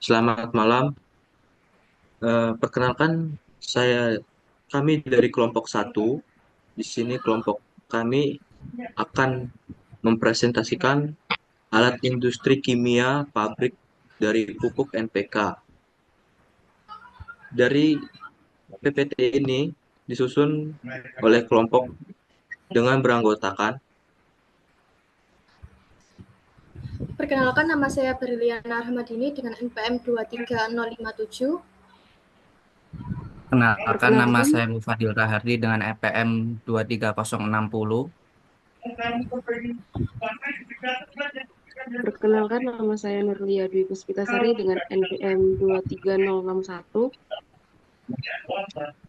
Selamat malam. Perkenalkan, kami dari kelompok satu. Di sini kelompok kami akan mempresentasikan alat industri kimia pabrik dari pupuk NPK. Dari PPT ini disusun oleh kelompok dengan beranggotakan Perkenalkan, nama saya Berliana Rahmadini dengan NPM 23057. Kenalkan, nama Perkenalkan, saya Mufadil Rahardi dengan EPM 23060. Perkenalkan, nama saya Nurlia Dwi Puspitasari dengan NPM 23061.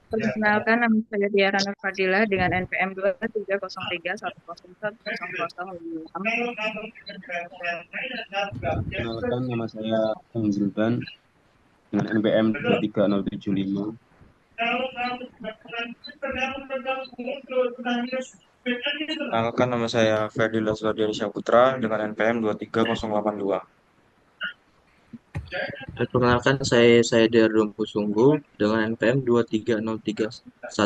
Perkenalkan, nama saya Diana Nur Fadilah dengan NPM 230310110006. Perkenalkan, nama saya Zulban dengan NPM 23075. Perkenalkan, nama saya Ferdi Laswadiari Syaputra dengan NPM 23082. Perkenalkan, saya Darul Pusunggu dengan NPM 23031010085.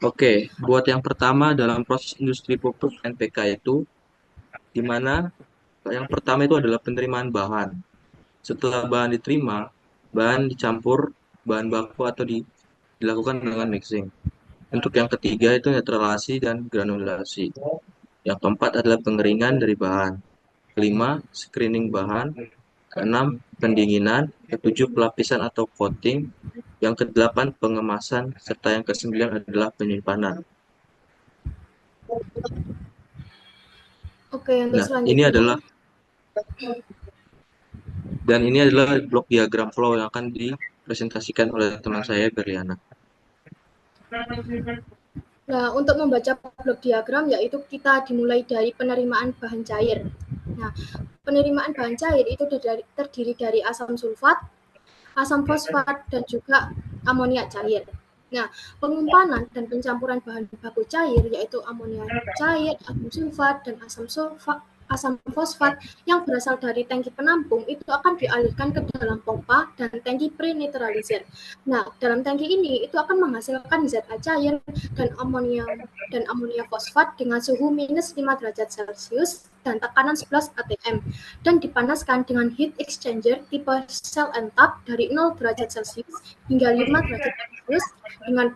Oke, buat yang pertama dalam proses industri pupuk NPK itu, di mana yang pertama itu adalah penerimaan bahan. Setelah bahan diterima, bahan dicampur bahan baku atau dilakukan dengan mixing. Untuk yang ketiga itu netralisasi dan granulasi. Yang keempat adalah pengeringan dari bahan. Kelima, screening bahan. Keenam, pendinginan. Ketujuh, pelapisan atau coating. Yang kedelapan, pengemasan. Serta yang kesembilan adalah penyimpanan. oke, untuk Nah, selanjutnya, ini adalah blok diagram flow yang akan dipresentasikan oleh teman saya Berliana. nah, untuk membaca blok diagram yaitu kita dimulai dari penerimaan bahan cair. Nah, penerimaan bahan cair itu terdiri dari asam sulfat, asam fosfat, dan juga amonia cair. Nah, pengumpanan dan pencampuran bahan baku cair yaitu amonia cair, asam sulfat, dan asam fosfat yang berasal dari tangki penampung itu akan dialirkan ke dalam pompa dan tangki pre-neutralizer. Nah, dalam tangki ini itu akan menghasilkan ZA cair dan amonia fosfat dengan suhu minus 5 derajat Celcius dan tekanan 11 atm dan dipanaskan dengan heat exchanger tipe cell and tap dari 0 derajat Celcius hingga 5 derajat Celcius dengan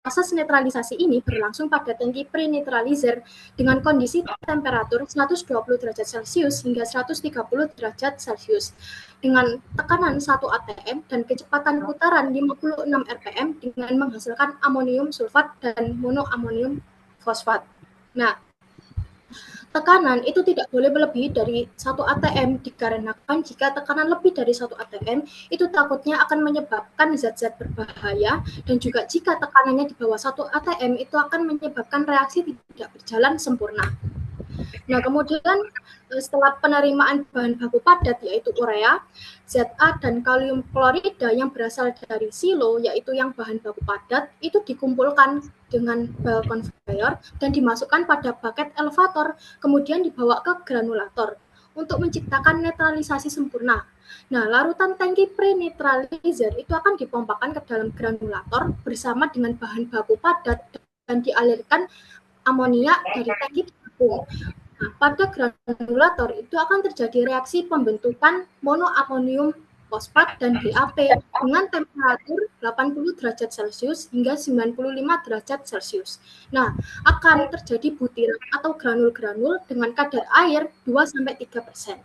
proses netralisasi ini berlangsung pada tangki pre-neutralizer dengan kondisi temperatur 120 derajat Celcius hingga 130 derajat Celcius dengan tekanan 1 atm dan kecepatan putaran 56 rpm dengan menghasilkan amonium sulfat dan monoamonium fosfat. Nah, tekanan itu tidak boleh melebihi dari 1 atm dikarenakan jika tekanan lebih dari 1 atm itu takutnya akan menyebabkan zat-zat berbahaya dan juga jika tekanannya di bawah 1 atm itu akan menyebabkan reaksi tidak berjalan sempurna. Nah, kemudian setelah penerimaan bahan baku padat yaitu urea, ZA dan kalium klorida yang berasal dari silo yaitu yang bahan baku padat itu dikumpulkan dengan ball conveyor dan dimasukkan pada bucket elevator kemudian dibawa ke granulator untuk menciptakan netralisasi sempurna. Nah, larutan tangki pre-neutralizer itu akan dipompakan ke dalam granulator bersama dengan bahan baku padat dan dialirkan amonia dari tangki penampung. Nah, pada granulator itu akan terjadi reaksi pembentukan monoamonium fosfat dan DAP dengan temperatur 80 derajat Celcius hingga 95 derajat Celcius. Nah, akan terjadi butiran atau granul-granul dengan kadar air 2-3%.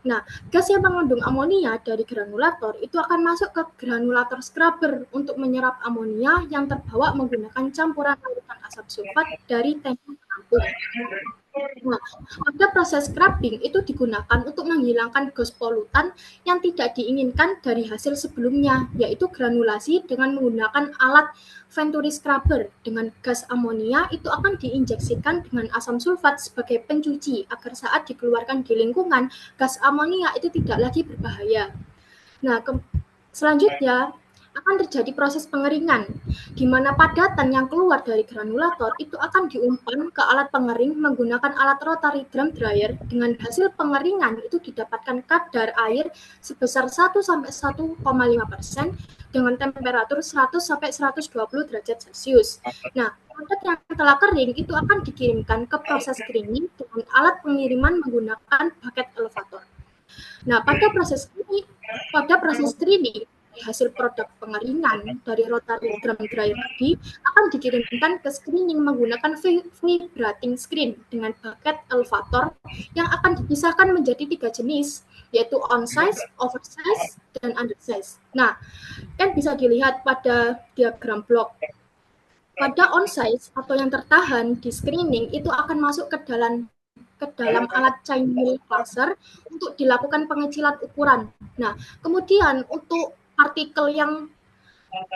Nah, gas yang mengandung amonia dari granulator itu akan masuk ke granulator scrubber untuk menyerap amonia yang terbawa menggunakan campuran larutan asam sulfat dari tangki penampung. Nah, pada proses scrubbing itu digunakan untuk menghilangkan gas polutan yang tidak diinginkan dari hasil sebelumnya, yaitu granulasi dengan menggunakan alat Venturi scrubber dengan gas amonia itu akan diinjeksikan dengan asam sulfat sebagai pencuci agar saat dikeluarkan di lingkungan, gas amonia itu tidak lagi berbahaya. Nah, selanjutnya akan terjadi proses pengeringan, di mana padatan yang keluar dari granulator itu akan diumpan ke alat pengering menggunakan alat rotary drum dryer. Dengan hasil pengeringan itu didapatkan kadar air sebesar 1-1,5% dengan temperatur 100-120 derajat Celcius. Nah, produk yang telah kering itu akan dikirimkan ke proses screening dengan alat pengiriman menggunakan bucket elevator. Nah, pada proses screening, hasil produk pengeringan dari rotary drum dryer tadi akan dikirimkan ke screening menggunakan vibrating screen dengan bucket elevator yang akan dipisahkan menjadi 3 jenis, yaitu on-size, oversize, dan undersize. Nah, kan bisa dilihat pada diagram blok. Pada on-size atau yang tertahan di screening itu akan masuk ke dalam alat chain wheel classer untuk dilakukan pengecilan ukuran. Nah, kemudian untuk partikel yang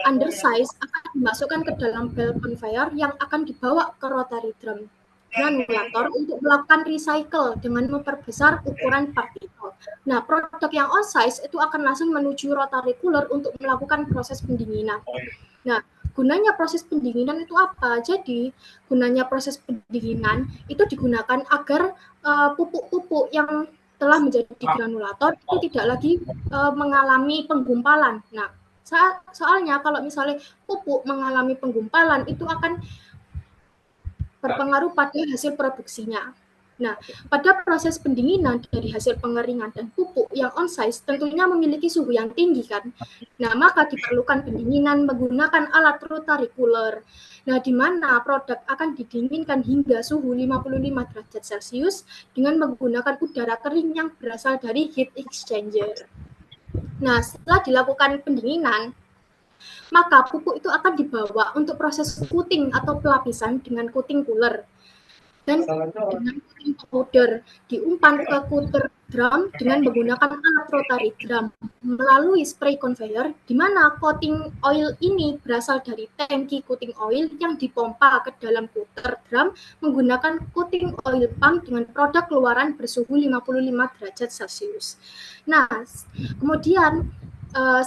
undersize akan dimasukkan ke dalam bell conveyor yang akan dibawa ke rotary drum granulator untuk melakukan recycle dengan memperbesar ukuran partikel. Nah, produk yang on size itu akan langsung menuju rotary cooler untuk melakukan proses pendinginan. Nah, gunanya proses pendinginan itu apa? Jadi, gunanya proses pendinginan itu digunakan agar pupuk-pupuk yang telah menjadi granulator itu tidak lagi mengalami penggumpalan. Nah, soalnya kalau misalnya pupuk mengalami penggumpalan itu akan berpengaruh pada hasil produksinya. Nah, pada proses pendinginan dari hasil pengeringan dan pupuk yang on-size tentunya memiliki suhu yang tinggi kan. Nah, maka diperlukan pendinginan menggunakan alat rotary cooler. Nah, di mana produk akan didinginkan hingga suhu 55 derajat Celcius dengan menggunakan udara kering yang berasal dari heat exchanger. Nah, setelah dilakukan pendinginan, maka pupuk itu akan dibawa untuk proses coating atau pelapisan dengan coating cooler. Dan dengan coating powder diumpan ke coater drum dengan menggunakan alat rotary drum melalui spray conveyor, di mana coating oil ini berasal dari tangki coating oil yang dipompa ke dalam coater drum menggunakan coating oil pump dengan produk keluaran bersuhu 55 derajat Celcius. Nah, kemudian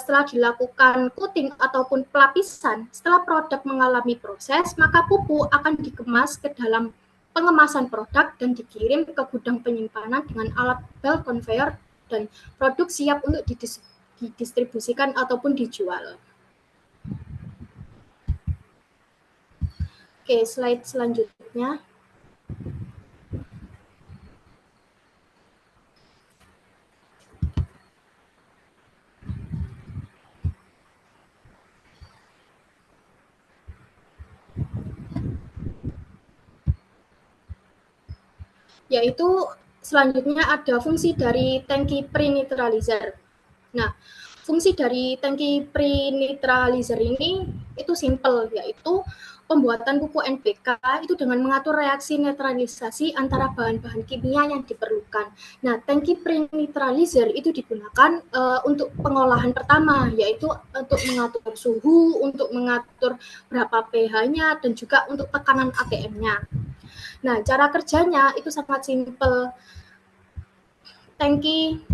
setelah dilakukan coating ataupun pelapisan, setelah produk mengalami proses, maka pupuk akan dikemas ke dalam pengemasan produk dan dikirim ke gudang penyimpanan dengan alat bell conveyor dan produk siap untuk didistribusikan ataupun dijual. Oke, slide selanjutnya. Yaitu selanjutnya ada fungsi dari tangki pre-neutralizer. Nah, fungsi dari tangki pre-neutralizer ini itu simple, yaitu pembuatan pupuk NPK itu dengan mengatur reaksi neutralisasi antara bahan-bahan kimia yang diperlukan. Nah, tangki pre-neutralizer itu digunakan untuk pengolahan pertama, yaitu untuk mengatur suhu, untuk mengatur berapa pH-nya, dan juga untuk tekanan ATM-nya. Nah, cara kerjanya itu sangat simpel. Tangki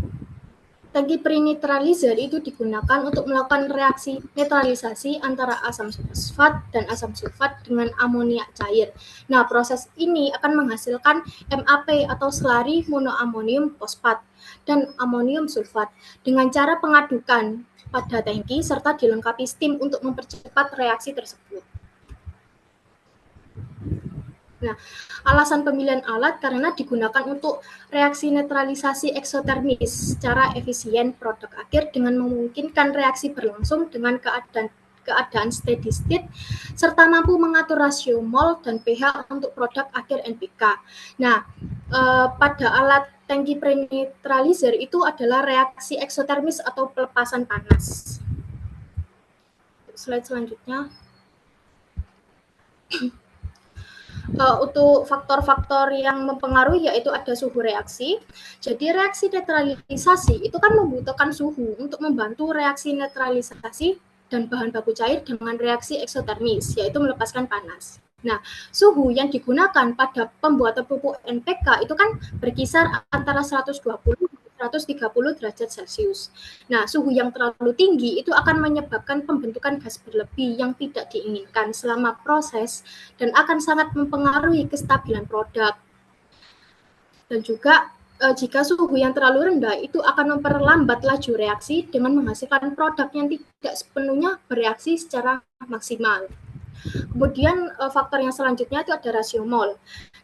pre-neutralizer itu digunakan untuk melakukan reaksi neutralisasi antara asam fosfat dan asam sulfat dengan amoniak cair. Nah, proses ini akan menghasilkan MAP atau slari monoamonium fosfat dan amonium sulfat dengan cara pengadukan pada tangki serta dilengkapi steam untuk mempercepat reaksi tersebut. Nah, alasan pemilihan alat karena digunakan untuk reaksi neutralisasi eksotermis secara efisien produk akhir dengan memungkinkan reaksi berlangsung dengan keadaan steady state serta mampu mengatur rasio mol dan pH untuk produk akhir NPK. Nah, pada alat tangki pre-neutralizer itu adalah reaksi eksotermis atau pelepasan panas. Slide selanjutnya. Untuk faktor-faktor yang mempengaruhi yaitu ada suhu reaksi. Jadi reaksi neutralisasi itu kan membutuhkan suhu untuk membantu reaksi neutralisasi dan bahan baku cair dengan reaksi eksotermis, yaitu melepaskan panas. Nah, suhu yang digunakan pada pembuatan pupuk NPK itu kan berkisar antara 120 130 derajat Celcius. Nah, suhu yang terlalu tinggi itu akan menyebabkan pembentukan gas berlebih yang tidak diinginkan selama proses dan akan sangat mempengaruhi kestabilan produk. Dan juga jika suhu yang terlalu rendah itu akan memperlambat laju reaksi dengan menghasilkan produk yang tidak sepenuhnya bereaksi secara maksimal. Kemudian faktor yang selanjutnya itu ada rasio mol.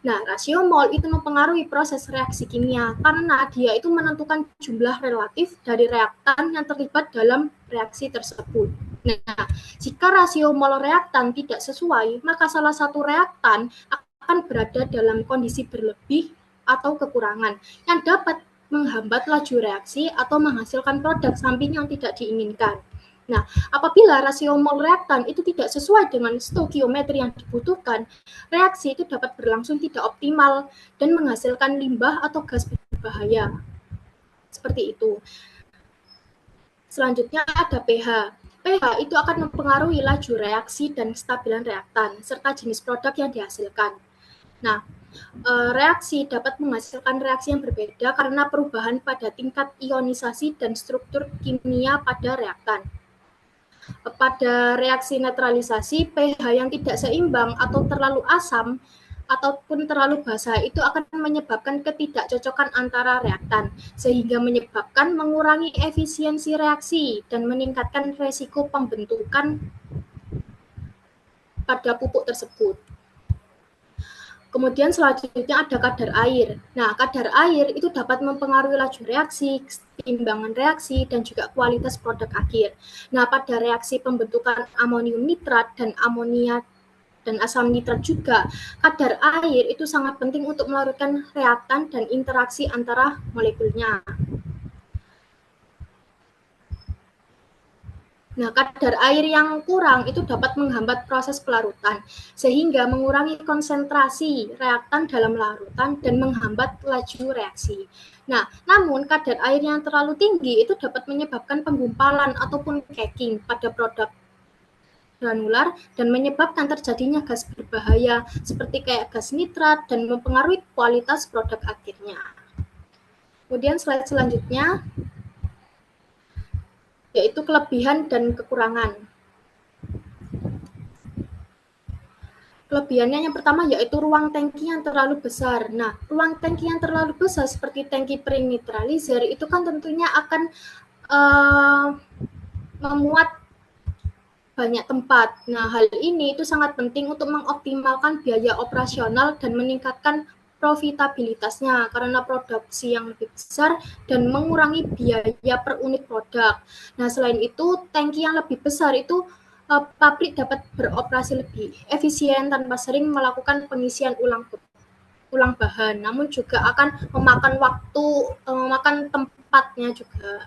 Nah, rasio mol itu mempengaruhi proses reaksi kimia karena dia itu menentukan jumlah relatif dari reaktan yang terlibat dalam reaksi tersebut. Nah, jika rasio mol reaktan tidak sesuai, maka salah satu reaktan akan berada dalam kondisi berlebih atau kekurangan yang dapat menghambat laju reaksi atau menghasilkan produk samping yang tidak diinginkan. Nah, apabila rasio mol reaktan itu tidak sesuai dengan stoikiometri yang dibutuhkan, reaksi itu dapat berlangsung tidak optimal dan menghasilkan limbah atau gas berbahaya. Seperti itu. Selanjutnya ada pH. pH itu akan mempengaruhi laju reaksi dan kestabilan reaktan, serta jenis produk yang dihasilkan. Nah, reaksi dapat menghasilkan reaksi yang berbeda karena perubahan pada tingkat ionisasi dan struktur kimia pada reaktan. Pada reaksi netralisasi, pH yang tidak seimbang atau terlalu asam ataupun terlalu basa itu akan menyebabkan ketidakcocokan antara reaktan, sehingga menyebabkan mengurangi efisiensi reaksi dan meningkatkan resiko pembentukan pada pupuk tersebut. Kemudian selanjutnya ada kadar air. Nah, kadar air itu dapat mempengaruhi laju reaksi, keseimbangan reaksi, dan juga kualitas produk akhir. Nah, pada reaksi pembentukan amonium nitrat dan amonia dan asam nitrat juga, kadar air itu sangat penting untuk melarutkan reaktan dan interaksi antara molekulnya. Nah, kadar air yang kurang itu dapat menghambat proses pelarutan, sehingga mengurangi konsentrasi reaktan dalam larutan dan menghambat laju reaksi. Nah, namun kadar air yang terlalu tinggi itu dapat menyebabkan penggumpalan ataupun cracking pada produk granular dan menyebabkan terjadinya gas berbahaya seperti kayak gas nitrat dan mempengaruhi kualitas produk akhirnya. Kemudian slide selanjutnya yaitu kelebihan dan kekurangan. Kelebihannya yang pertama yaitu ruang tangki yang terlalu besar. Nah, ruang tangki yang terlalu besar seperti tangki pre-neutralizer itu kan tentunya akan memuat banyak tempat. Nah, hal ini itu sangat penting untuk mengoptimalkan biaya operasional dan meningkatkan profitabilitasnya karena produksi yang lebih besar dan mengurangi biaya per unit produk. Nah, selain itu, tangki yang lebih besar itu pabrik dapat beroperasi lebih efisien tanpa sering melakukan pengisian ulang bahan, namun juga akan memakan waktu, memakan tempatnya juga.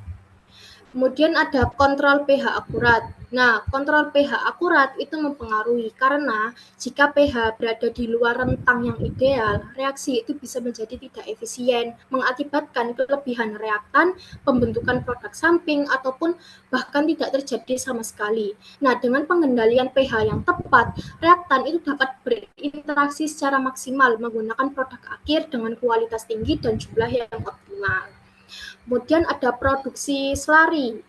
Kemudian ada kontrol pH akurat. Nah, kontrol pH akurat itu mempengaruhi karena jika pH berada di luar rentang yang ideal, reaksi itu bisa menjadi tidak efisien, mengakibatkan kelebihan reaktan, pembentukan produk samping, ataupun bahkan tidak terjadi sama sekali. Nah, dengan pengendalian pH yang tepat, reaktan itu dapat berinteraksi secara maksimal menggunakan produk akhir dengan kualitas tinggi dan jumlah yang optimal. Kemudian ada produksi slurry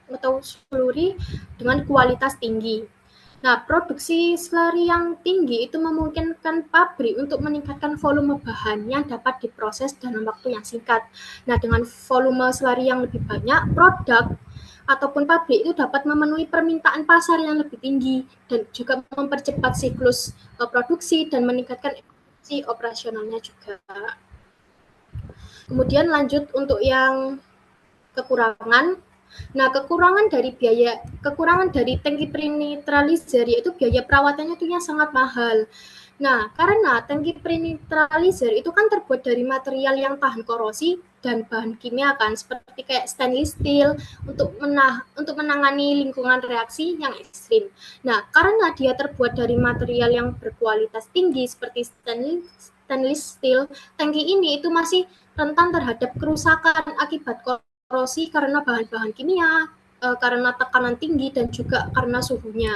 atau slurry dengan kualitas tinggi. Nah, produksi slurry yang tinggi itu memungkinkan pabrik untuk meningkatkan volume bahan yang dapat diproses dalam waktu yang singkat. Nah, dengan volume slurry yang lebih banyak, produk ataupun pabrik itu dapat memenuhi permintaan pasar yang lebih tinggi dan juga mempercepat siklus produksi dan meningkatkan efisiensi operasionalnya juga. Kemudian lanjut untuk yang kekurangan. Nah, kekurangan dari tangki pre-neutralizer yaitu biaya perawatannya itu yang sangat mahal. Nah, karena tangki pre-neutralizer itu kan terbuat dari material yang tahan korosi dan bahan kimia kan seperti kayak stainless steel untuk menangani lingkungan reaksi yang ekstrim. Nah, karena dia terbuat dari material yang berkualitas tinggi seperti stainless steel, tangki ini itu masih rentan terhadap kerusakan akibat korosi karena bahan-bahan kimia, karena tekanan tinggi dan juga karena suhunya.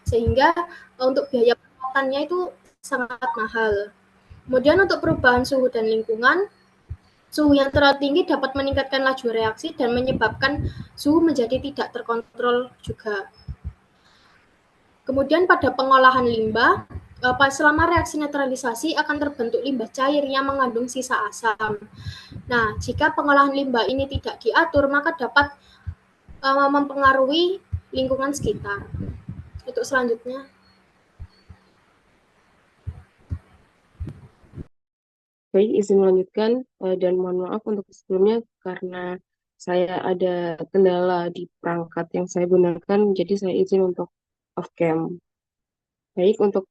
Sehingga untuk biaya perawatannya itu sangat mahal. Kemudian untuk perubahan suhu dan lingkungan, Suhu yang terlalu tinggi dapat meningkatkan laju reaksi dan menyebabkan suhu menjadi tidak terkontrol juga. Kemudian pada pengolahan limbah, selama reaksi netralisasi akan terbentuk limbah cair yang mengandung sisa asam. Nah, jika pengolahan limbah ini tidak diatur, maka dapat mempengaruhi lingkungan sekitar. Untuk selanjutnya. Baik, izin melanjutkan dan mohon maaf untuk sebelumnya karena saya ada kendala di perangkat yang saya gunakan, jadi saya izin untuk off cam. Baik, untuk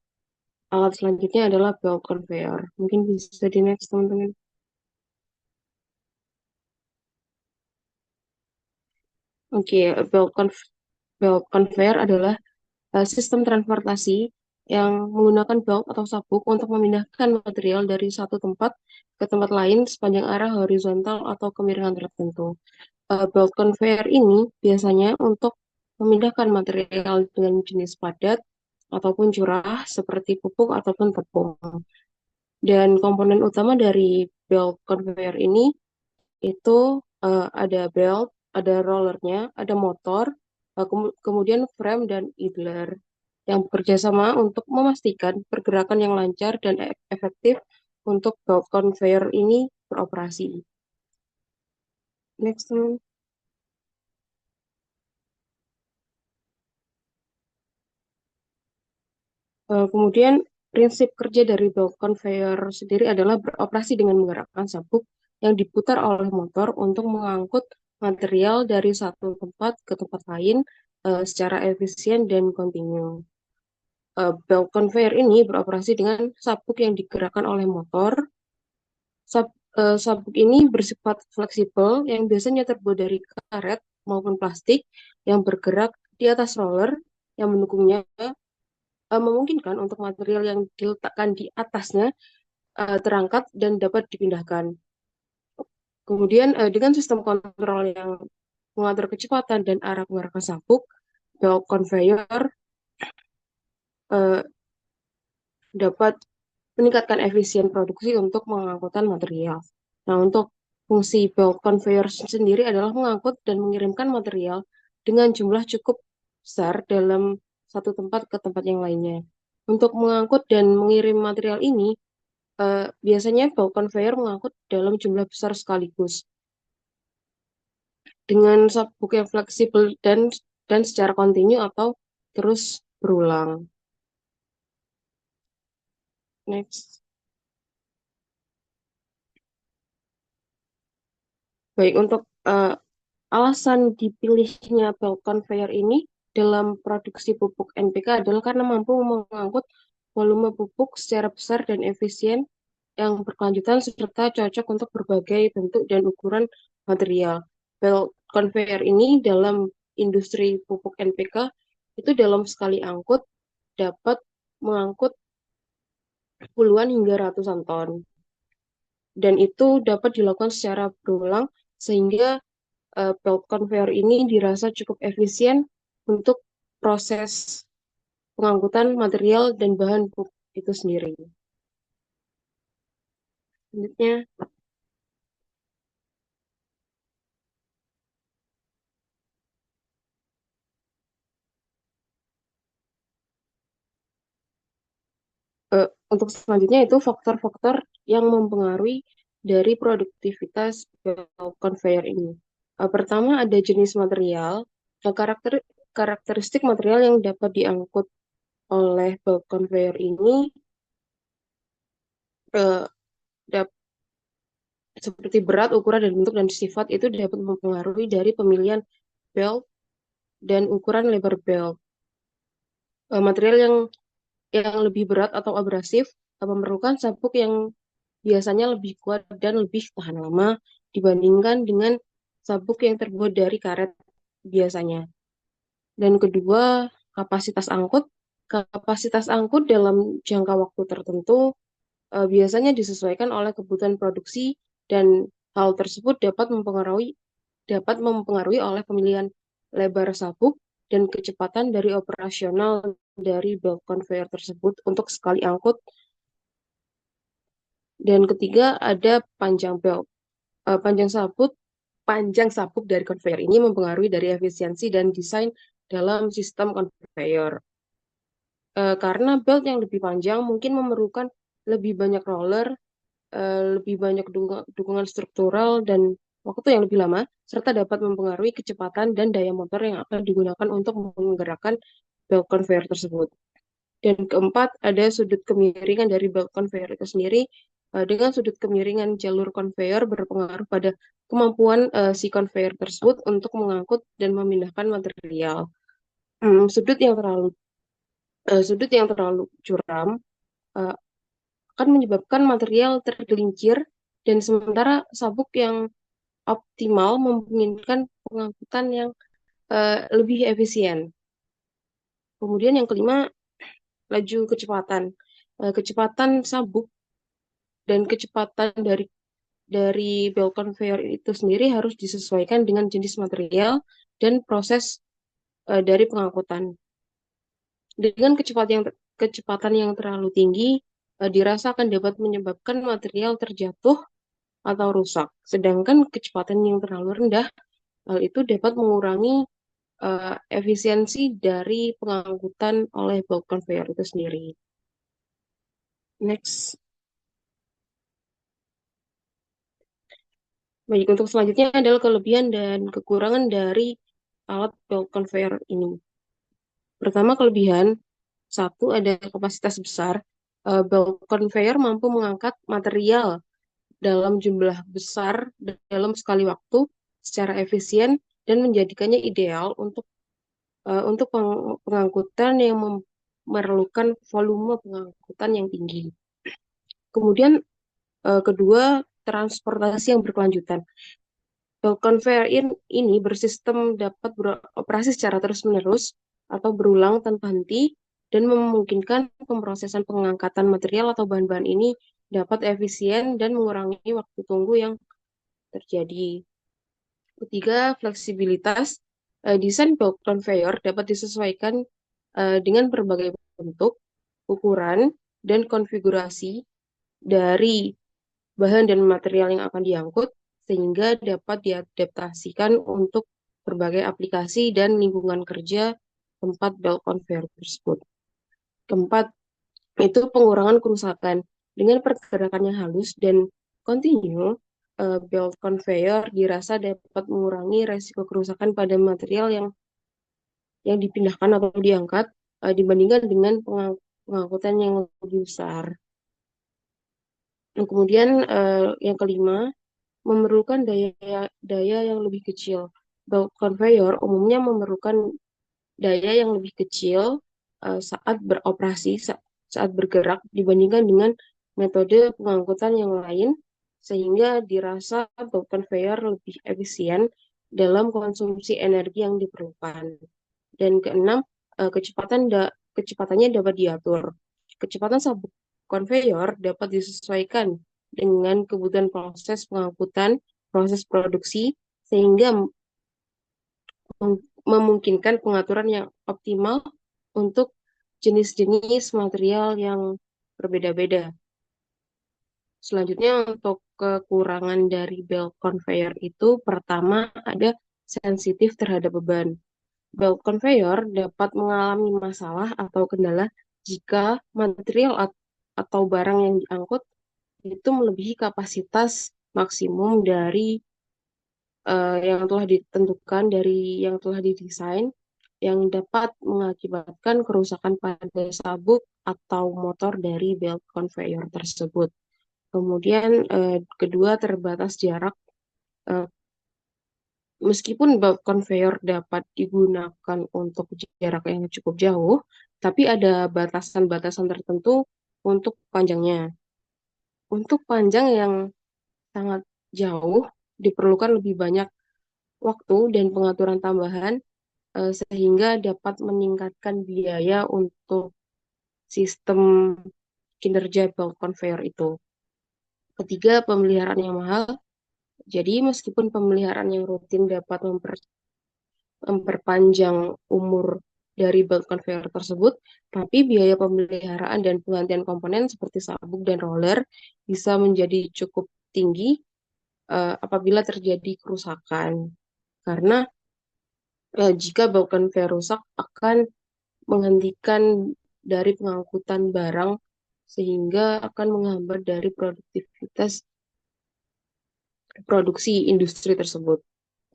alat selanjutnya adalah belt conveyor. Mungkin bisa di next, teman-teman. Oke, belt conveyor adalah sistem transportasi yang menggunakan belt atau sabuk untuk memindahkan material dari satu tempat ke tempat lain sepanjang arah horizontal atau kemiringan tertentu. Belt conveyor ini biasanya untuk memindahkan material dengan jenis padat ataupun curah seperti pupuk ataupun tepung. Dan komponen utama dari belt conveyor ini itu ada belt, ada rollernya, ada motor, kemudian frame dan idler yang bekerja sama untuk memastikan pergerakan yang lancar dan efektif untuk belt conveyor ini beroperasi. Next one. Kemudian prinsip kerja dari belt conveyor sendiri adalah beroperasi dengan menggerakkan sabuk yang diputar oleh motor untuk mengangkut material dari satu tempat ke tempat lain secara efisien dan kontinu. Belt conveyor ini beroperasi dengan sabuk yang digerakkan oleh motor. Sabuk ini bersifat fleksibel yang biasanya terbuat dari karet maupun plastik yang bergerak di atas roller yang mendukungnya, memungkinkan untuk material yang diletakkan di atasnya terangkat dan dapat dipindahkan. Kemudian dengan sistem kontrol yang mengatur kecepatan dan arah penggerakkan sabuk, belt conveyor dapat meningkatkan efisien produksi untuk pengangkutan material. Nah, untuk fungsi belt conveyor sendiri adalah mengangkut dan mengirimkan material dengan jumlah cukup besar dalam satu tempat ke tempat yang lainnya. Untuk mengangkut dan mengirim material ini, biasanya belt conveyor mengangkut dalam jumlah besar sekaligus dengan sabuk yang fleksibel dan secara kontinu atau terus berulang. Next. Baik, untuk alasan dipilihnya belt conveyor ini dalam produksi pupuk NPK adalah karena mampu mengangkut volume pupuk secara besar dan efisien yang berkelanjutan serta cocok untuk berbagai bentuk dan ukuran material. Belt conveyor ini dalam industri pupuk NPK itu dalam sekali angkut dapat mengangkut puluhan hingga ratusan ton. Dan itu dapat dilakukan secara berulang sehingga belt conveyor ini dirasa cukup efisien untuk proses pengangkutan material dan bahan pupuk itu sendiri. Selanjutnya, untuk selanjutnya itu faktor-faktor yang mempengaruhi dari produktivitas belt conveyor ini. Pertama ada jenis material, karakteristik material yang dapat diangkut oleh belt conveyor ini seperti berat, ukuran, dan bentuk dan sifat itu dapat mempengaruhi dari pemilihan belt dan ukuran lebar belt. Material yang lebih berat atau abrasif memerlukan sabuk yang biasanya lebih kuat dan lebih tahan lama dibandingkan dengan sabuk yang terbuat dari karet biasanya. Dan kedua, kapasitas angkut. Kapasitas angkut dalam jangka waktu tertentu biasanya disesuaikan oleh kebutuhan produksi dan hal tersebut dapat mempengaruhi oleh pemilihan lebar sabuk dan kecepatan dari operasional dari belt conveyor tersebut untuk sekali angkut. Dan ketiga ada panjang belt. panjang sabuk dari conveyor ini mempengaruhi dari efisiensi dan desain dalam sistem conveyor. Karena belt yang lebih panjang mungkin memerlukan lebih banyak roller, lebih banyak dukungan struktural dan waktu yang lebih lama, serta dapat mempengaruhi kecepatan dan daya motor yang akan digunakan untuk menggerakkan belt conveyor tersebut. Dan keempat, ada sudut kemiringan dari belt conveyor itu sendiri. Dengan sudut kemiringan jalur conveyor berpengaruh pada kemampuan si conveyor tersebut untuk mengangkut dan memindahkan material. Sudut yang terlalu curam uh, akan menyebabkan material tergelincir, dan sementara sabuk yang optimal memungkinkan pengangkutan yang lebih efisien. Kemudian yang kelima, laju kecepatan. Kecepatan sabuk dan kecepatan dari belt conveyor itu sendiri harus disesuaikan dengan jenis material dan proses dari pengangkutan. Dengan kecepatan yang terlalu tinggi, dirasa akan dapat menyebabkan material terjatuh atau rusak. Sedangkan kecepatan yang terlalu rendah, hal itu dapat mengurangi efisiensi dari pengangkutan oleh belt conveyor itu sendiri. Next. Baik, untuk selanjutnya adalah kelebihan dan kekurangan dari alat belt conveyor ini. Pertama, kelebihan. Satu, ada kapasitas besar. Belt conveyor mampu mengangkat material dalam jumlah besar dalam sekali waktu secara efisien dan menjadikannya ideal untuk pengangkutan yang memerlukan volume pengangkutan yang tinggi. Kemudian kedua, transportasi yang berkelanjutan. Belt conveyor ini bersistem dapat beroperasi secara terus-menerus atau berulang tanpa henti dan memungkinkan pemrosesan pengangkatan material atau bahan-bahan ini dapat efisien dan mengurangi waktu tunggu yang terjadi. Ketiga, fleksibilitas. Desain belt conveyor dapat disesuaikan dengan berbagai bentuk, ukuran, dan konfigurasi dari bahan dan material yang akan diangkut, sehingga dapat diadaptasikan untuk berbagai aplikasi dan lingkungan kerja tempat belt conveyor tersebut. Keempat, itu pengurangan kerusakan. Dengan pergerakannya halus dan kontinu, belt conveyor dirasa dapat mengurangi resiko kerusakan pada material yang dipindahkan atau diangkat dibandingkan dengan pengangkutan yang lebih besar. Kemudian yang kelima, memerlukan daya yang lebih kecil. Belt conveyor umumnya memerlukan daya yang lebih kecil saat beroperasi, saat bergerak dibandingkan dengan metode pengangkutan yang lain, sehingga dirasa belt conveyor lebih efisien dalam konsumsi energi yang diperlukan. Dan keenam, kecepatannya dapat diatur. Kecepatan sabuk conveyor dapat disesuaikan dengan kebutuhan proses pengangkutan, proses produksi, sehingga memungkinkan pengaturan yang optimal untuk jenis-jenis material yang berbeda-beda. Selanjutnya, untuk kekurangan dari belt conveyor itu, pertama ada sensitif terhadap beban. Belt conveyor dapat mengalami masalah atau kendala jika material atau barang yang diangkut itu melebihi kapasitas maksimum dari yang telah ditentukan, dari yang telah didesain, yang dapat mengakibatkan kerusakan pada sabuk atau motor dari belt conveyor tersebut. Kemudian kedua, terbatas jarak. Meskipun belt conveyor dapat digunakan untuk jarak yang cukup jauh, tapi ada batasan-batasan tertentu untuk panjangnya. Untuk panjang yang sangat jauh, diperlukan lebih banyak waktu dan pengaturan tambahan sehingga dapat meningkatkan biaya untuk sistem kinerja belt conveyor itu. Ketiga, pemeliharaan yang mahal. Jadi meskipun pemeliharaan yang rutin dapat memperpanjang umur dari belt conveyor tersebut, tapi biaya pemeliharaan dan penggantian komponen seperti sabuk dan roller bisa menjadi cukup tinggi apabila terjadi kerusakan. Karena jika baut konveyor rusak akan menghentikan dari pengangkutan barang sehingga akan menghambat dari produktivitas produksi industri tersebut.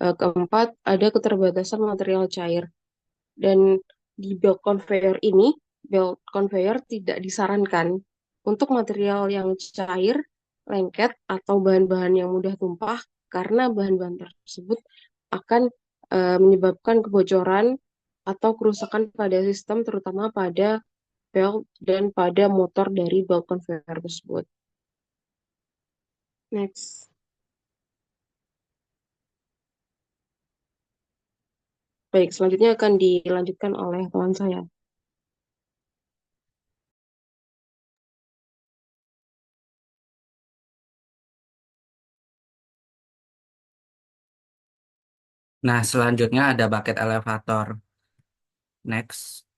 Keempat, ada keterbatasan material cair. Dan di belt conveyor tidak disarankan untuk material yang cair, lengket, atau bahan-bahan yang mudah tumpah karena bahan-bahan tersebut akan menyebabkan kebocoran atau kerusakan pada sistem, terutama pada belt dan pada motor dari belt conveyor tersebut. Next. Baik, selanjutnya akan dilanjutkan oleh kawan saya. Nah, selanjutnya ada bucket elevator. Next.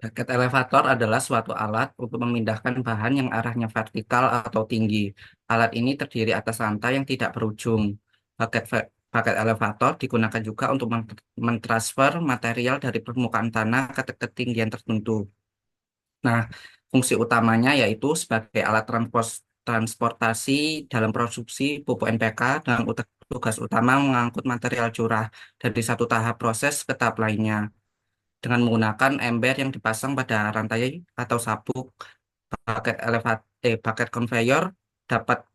Bucket elevator adalah suatu alat untuk memindahkan bahan yang arahnya vertikal atau tinggi. Alat ini terdiri atas rantai yang tidak berujung. Bucket elevator digunakan juga untuk mentransfer material dari permukaan tanah ke ketinggian tertentu. Nah, fungsi utamanya yaitu sebagai alat transportasi dalam produksi pupuk NPK dan tugas utama mengangkut material curah dari satu tahap proses ke tahap lainnya. Dengan menggunakan ember yang dipasang pada rantai atau sabuk, bucket conveyor dapat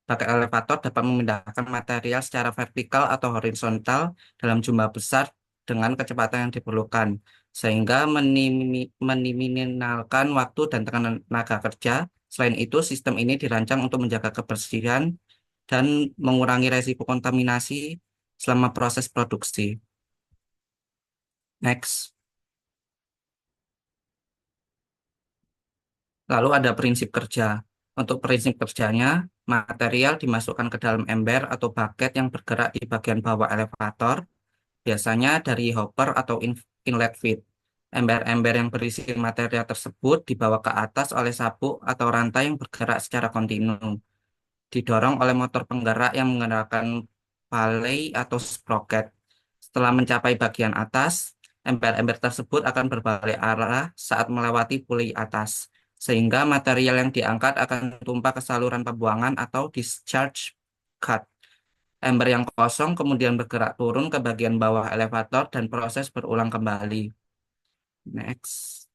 bucket elevator dapat memindahkan material secara vertikal atau horizontal dalam jumlah besar dengan kecepatan yang diperlukan, sehingga meminimalkan waktu dan tenaga kerja. Selain itu, sistem ini dirancang untuk menjaga kebersihan dan mengurangi risiko kontaminasi selama proses produksi. Next. Lalu ada prinsip kerja. Untuk prinsip kerjanya, material dimasukkan ke dalam ember atau bucket yang bergerak di bagian bawah elevator, biasanya dari hopper atau inlet feed. Ember-ember yang berisi material tersebut dibawa ke atas oleh sabuk atau rantai yang bergerak secara kontinu, didorong oleh motor penggerak yang menggunakan paley atau sprocket. Setelah mencapai bagian atas, ember-ember tersebut akan berbalik arah saat melewati puli atas, sehingga material yang diangkat akan tumpah ke saluran pembuangan atau discharge cut. Ember yang kosong kemudian bergerak turun ke bagian bawah elevator dan proses berulang kembali. Next.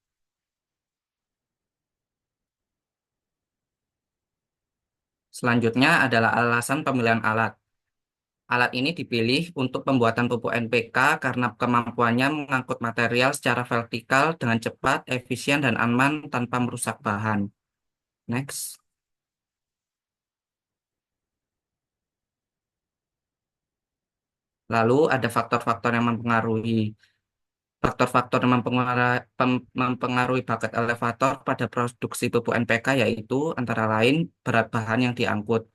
Selanjutnya adalah alasan pemilihan alat. Alat ini dipilih untuk pembuatan pupuk NPK karena kemampuannya mengangkut material secara vertikal dengan cepat, efisien, dan aman tanpa merusak bahan. Next. Lalu ada faktor-faktor yang mempengaruhi. Faktor-faktor yang mempengaruhi bucket elevator pada produksi pupuk NPK yaitu antara lain berat bahan yang diangkut.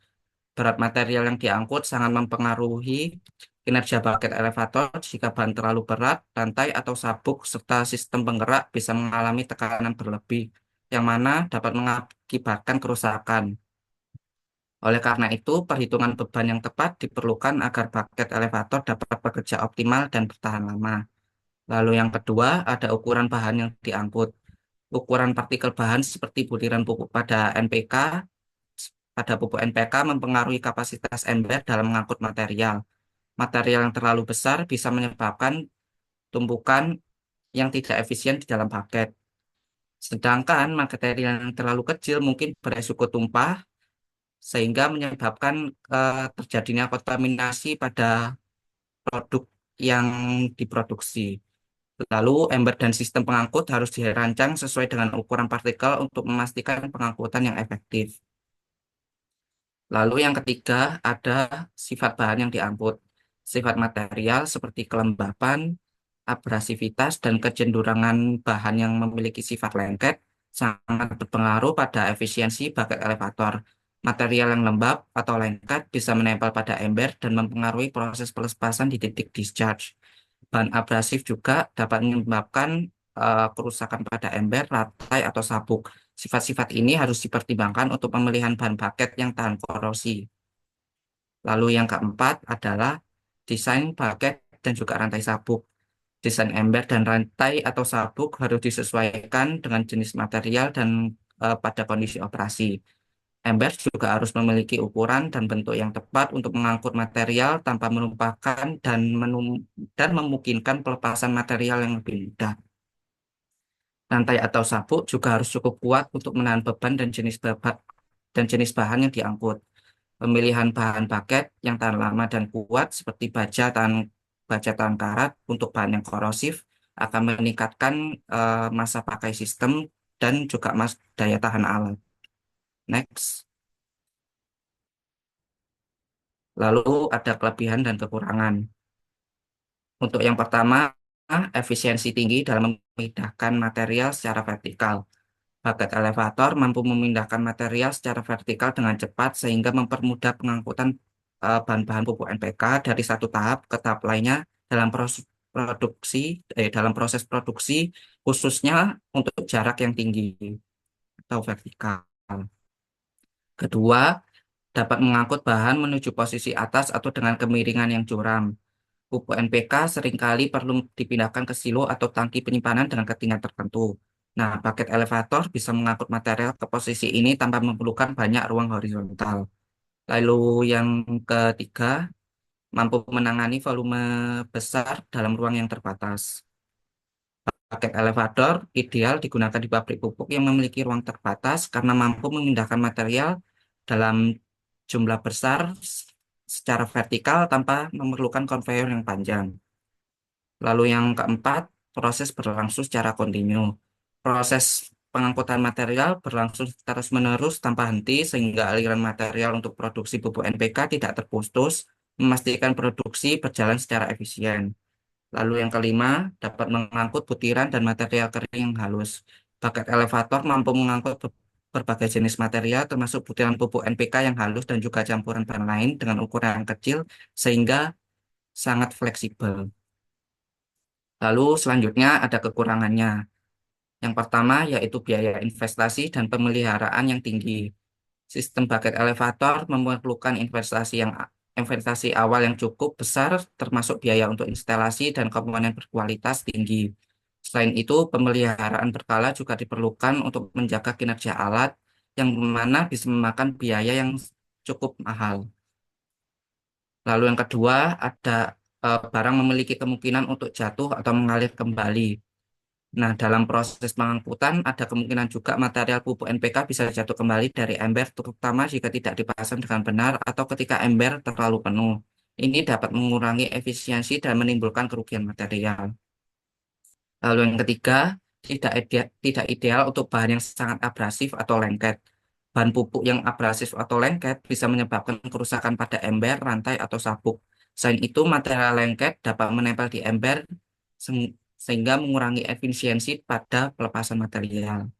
Berat material yang diangkut sangat mempengaruhi kinerja bucket elevator. Jika bahan terlalu berat, rantai atau sabuk serta sistem penggerak bisa mengalami tekanan berlebih, yang mana dapat mengakibatkan kerusakan. Oleh karena itu, perhitungan beban yang tepat diperlukan agar bucket elevator dapat bekerja optimal dan bertahan lama. Lalu yang kedua, ada ukuran bahan yang diangkut. Ukuran partikel bahan seperti butiran pupuk pada pupuk NPK mempengaruhi kapasitas ember dalam mengangkut material. Material yang terlalu besar bisa menyebabkan tumpukan yang tidak efisien di dalam bucket. Sedangkan material yang terlalu kecil mungkin beresiko tumpah, sehingga menyebabkan terjadinya kontaminasi pada produk yang diproduksi. Lalu, ember dan sistem pengangkut harus dirancang sesuai dengan ukuran partikel untuk memastikan pengangkutan yang efektif. Lalu yang ketiga, ada sifat bahan yang diangkut. Sifat material seperti kelembapan, abrasivitas, dan kecenderungan bahan yang memiliki sifat lengket sangat berpengaruh pada efisiensi bucket elevator. Material yang lembab atau lengket bisa menempel pada ember dan mempengaruhi proses pelepasan di titik discharge. Bahan abrasif juga dapat menyebabkan kerusakan pada ember, rantai, atau sabuk. Sifat-sifat ini harus dipertimbangkan untuk pemilihan bahan paket yang tahan korosi. Lalu yang keempat adalah desain paket dan juga rantai sabuk. Desain ember dan rantai atau sabuk harus disesuaikan dengan jenis material dan pada kondisi operasi. Ember juga harus memiliki ukuran dan bentuk yang tepat untuk mengangkut material tanpa menumpahkan dan memungkinkan pelepasan material yang lebih mudah. Rantai atau sabuk juga harus cukup kuat untuk menahan beban dan jenis bahan yang diangkut. Pemilihan bahan paket yang tahan lama dan kuat seperti baja tahan karat untuk bahan yang korosif akan meningkatkan masa pakai sistem dan juga daya tahan alat. Next. Lalu ada kelebihan dan kekurangan. Untuk yang pertama, efisiensi tinggi dalam memindahkan material secara vertikal. Bucket elevator mampu memindahkan material secara vertikal dengan cepat sehingga mempermudah pengangkutan bahan-bahan pupuk NPK dari satu tahap ke tahap lainnya dalam proses produksi khususnya untuk jarak yang tinggi atau vertikal. Kedua, dapat mengangkut bahan menuju posisi atas atau dengan kemiringan yang curam. Pupuk NPK seringkali perlu dipindahkan ke silo atau tangki penyimpanan dengan ketinggian tertentu. Nah, bucket elevator bisa mengangkut material ke posisi ini tanpa memerlukan banyak ruang horizontal. Lalu yang ketiga, mampu menangani volume besar dalam ruang yang terbatas. Bucket elevator ideal digunakan di pabrik pupuk yang memiliki ruang terbatas karena mampu memindahkan material dalam jumlah besar secara vertikal tanpa memerlukan konveyor yang panjang. Lalu yang keempat, proses berlangsung secara kontinu. Proses pengangkutan material berlangsung terus-menerus tanpa henti sehingga aliran material untuk produksi pupuk NPK tidak terputus, memastikan produksi berjalan secara efisien. Lalu yang kelima, dapat mengangkut butiran dan material kering yang halus. Bucket elevator mampu mengangkut berbagai jenis material termasuk butiran pupuk NPK yang halus dan juga campuran bahan lain dengan ukuran yang kecil sehingga sangat fleksibel. Lalu selanjutnya ada kekurangannya. Yang pertama yaitu biaya investasi dan pemeliharaan yang tinggi. Sistem bucket elevator memerlukan investasi awal yang cukup besar termasuk biaya untuk instalasi dan komponen berkualitas tinggi. Selain itu, pemeliharaan berkala juga diperlukan untuk menjaga kinerja alat yang mana bisa memakan biaya yang cukup mahal. Lalu yang kedua ada barang memiliki kemungkinan untuk jatuh atau mengalir kembali. Nah, dalam proses pengangkutan ada kemungkinan juga material pupuk NPK bisa jatuh kembali dari ember, terutama jika tidak dipasang dengan benar atau ketika ember terlalu penuh. Ini dapat mengurangi efisiensi dan menimbulkan kerugian material. Lalu yang ketiga, tidak ideal untuk bahan yang sangat abrasif atau lengket. Bahan pupuk yang abrasif atau lengket bisa menyebabkan kerusakan pada ember, rantai, atau sabuk. Selain itu, material lengket dapat menempel di ember sehingga mengurangi efisiensi pada pelepasan material.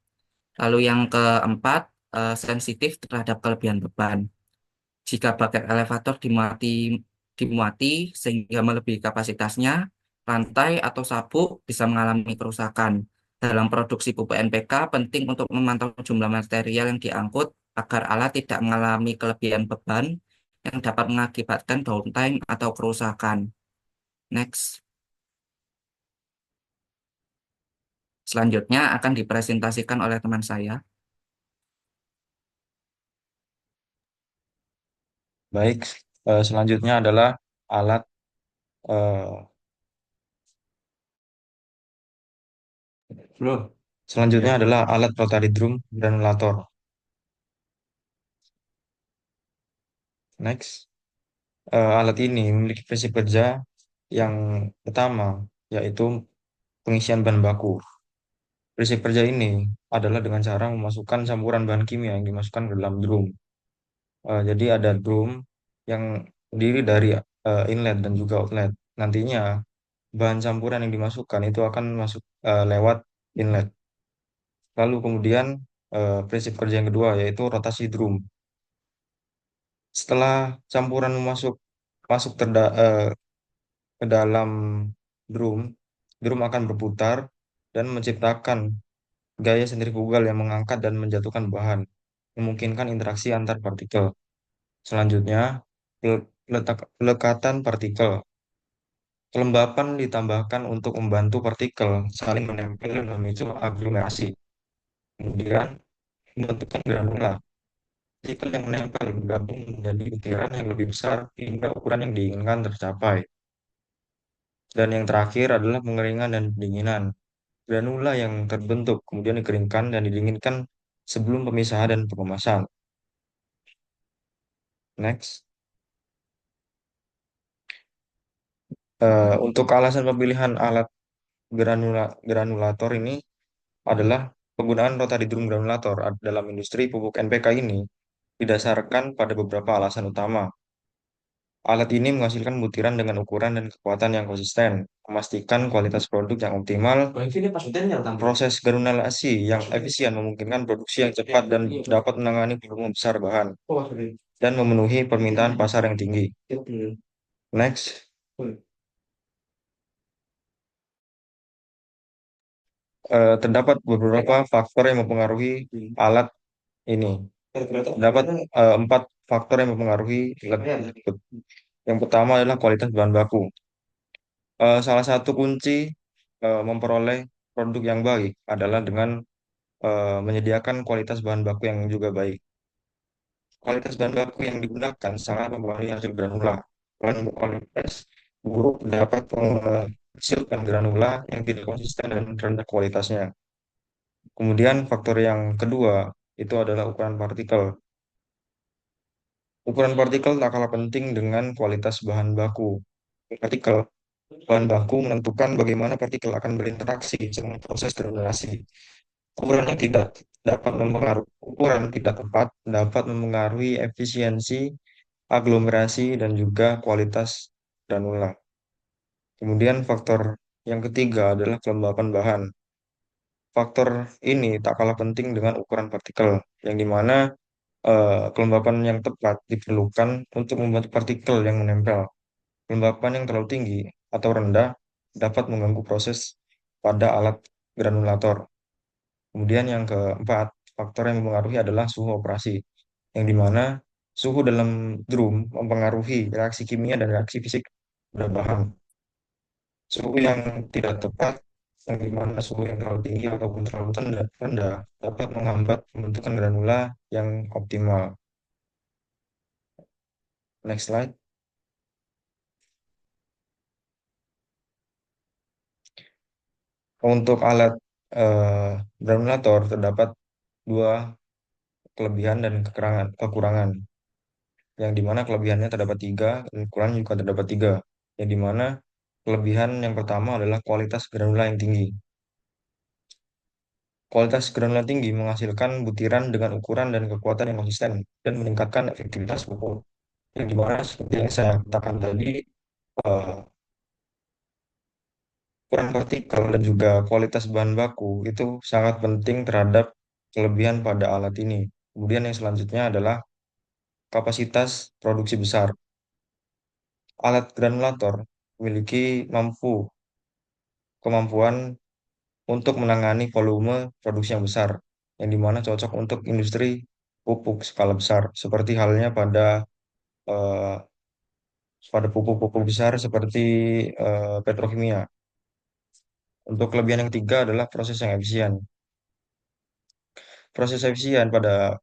Lalu yang keempat, sensitif terhadap kelebihan beban. Jika bucket elevator dimuati sehingga melebihi kapasitasnya, rantai atau sabuk bisa mengalami kerusakan. Dalam produksi pupuk NPK, penting untuk memantau jumlah material yang diangkut agar alat tidak mengalami kelebihan beban yang dapat mengakibatkan downtime atau kerusakan. Next. Selanjutnya akan dipresentasikan oleh teman saya. Baik, selanjutnya adalah alat eh, selanjutnya adalah alat rotary drum granulator. Next, alat ini memiliki prinsip kerja yang pertama yaitu pengisian bahan baku. Prinsip kerja ini adalah dengan cara memasukkan campuran bahan kimia yang dimasukkan ke dalam drum. Jadi ada drum yang terdiri dari inlet dan juga outlet. Nantinya bahan campuran yang dimasukkan itu akan masuk lewat inlet. Lalu kemudian prinsip kerja yang kedua yaitu rotasi drum. Setelah campuran masuk ke dalam drum, drum akan berputar dan menciptakan gaya sentrifugal yang mengangkat dan menjatuhkan bahan, memungkinkan interaksi antar partikel. Selanjutnya, pelekatan partikel. Kelembapan ditambahkan untuk membantu partikel saling menempel dan memicu aglomerasi. Kemudian, pembentukan granula. Partikel yang menempel bergabung menjadi butiran yang lebih besar hingga ukuran yang diinginkan tercapai. Dan yang terakhir adalah pengeringan dan pendinginan. Granula yang terbentuk kemudian dikeringkan dan didinginkan sebelum pemisahan dan pengemasan. Next. Untuk alasan pemilihan alat granulator ini adalah penggunaan rotary drum granulator dalam industri pupuk NPK ini didasarkan pada beberapa alasan utama. Alat ini menghasilkan butiran dengan ukuran dan kekuatan yang konsisten, memastikan kualitas produk yang optimal, proses granulasi yang efisien memungkinkan produksi yang cepat dan dapat menangani volume besar bahan, dan memenuhi permintaan pasar yang tinggi. Next. Terdapat beberapa faktor yang mempengaruhi alat ini. Terdapat 4 faktor yang mempengaruhi alat tersebut. Yang pertama adalah kualitas bahan baku. Salah satu kunci memperoleh produk yang baik adalah dengan menyediakan kualitas bahan baku yang juga baik. Kualitas bahan baku yang digunakan sangat mempengaruhi hasil granula. Kualitas buruk dapat menghasilkan granula yang tidak konsisten dan rendah kualitasnya. Kemudian faktor yang kedua itu adalah ukuran partikel. Ukuran partikel tak kalah penting dengan kualitas bahan baku. Partikel bahan baku menentukan bagaimana partikel akan berinteraksi dengan proses granulasi. Ukuran tidak tepat dapat mempengaruhi efisiensi, aglomerasi, dan juga kualitas granula. Kemudian faktor yang ketiga adalah kelembapan bahan. Faktor ini tak kalah penting dengan ukuran partikel, yang dimana kelembapan yang tepat diperlukan untuk membentuk partikel yang menempel. Kelembapan yang terlalu tinggi atau rendah dapat mengganggu proses pada alat granulator. Kemudian yang keempat, faktor yang mempengaruhi adalah suhu operasi, yang dimana suhu dalam drum mempengaruhi reaksi kimia dan reaksi fisik pada bahan. Suhu yang tidak tepat, yang dimana suhu yang terlalu tinggi ataupun terlalu rendah dapat menghambat pembentukan granula yang optimal. Next slide. Untuk alat granulator terdapat 2 kelebihan dan kekurangan. Yang dimana kelebihannya terdapat 3, dan kekurangan juga terdapat 3. Yang dimana kelebihan yang pertama adalah kualitas granula yang tinggi. Kualitas granula tinggi menghasilkan butiran dengan ukuran dan kekuatan yang konsisten dan meningkatkan efektivitas pupuk. Yang dimana seperti yang saya katakan tadi, eh, ukuran partikel dan juga kualitas bahan baku itu sangat penting terhadap kelebihan pada alat ini. Kemudian yang selanjutnya adalah kapasitas produksi besar. Alat granulator memiliki kemampuan untuk menangani volume produksi yang besar, yang dimana cocok untuk industri pupuk skala besar, seperti halnya eh, pada pupuk-pupuk besar seperti petrokimia. Untuk kelebihan yang ketiga adalah proses yang efisien. Proses efisien pada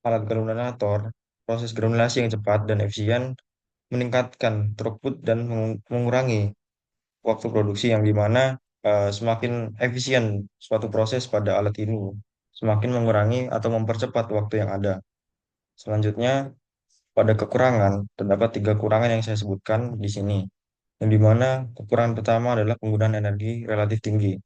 alat granulator, proses granulasi yang cepat dan efisien meningkatkan throughput dan mengurangi waktu produksi, yang dimana semakin efisien suatu proses pada alat ini, semakin mengurangi atau mempercepat waktu yang ada. Selanjutnya, pada kekurangan, terdapat 3 kekurangan yang saya sebutkan di sini, yang dimana kekurangan pertama adalah penggunaan energi relatif tinggi.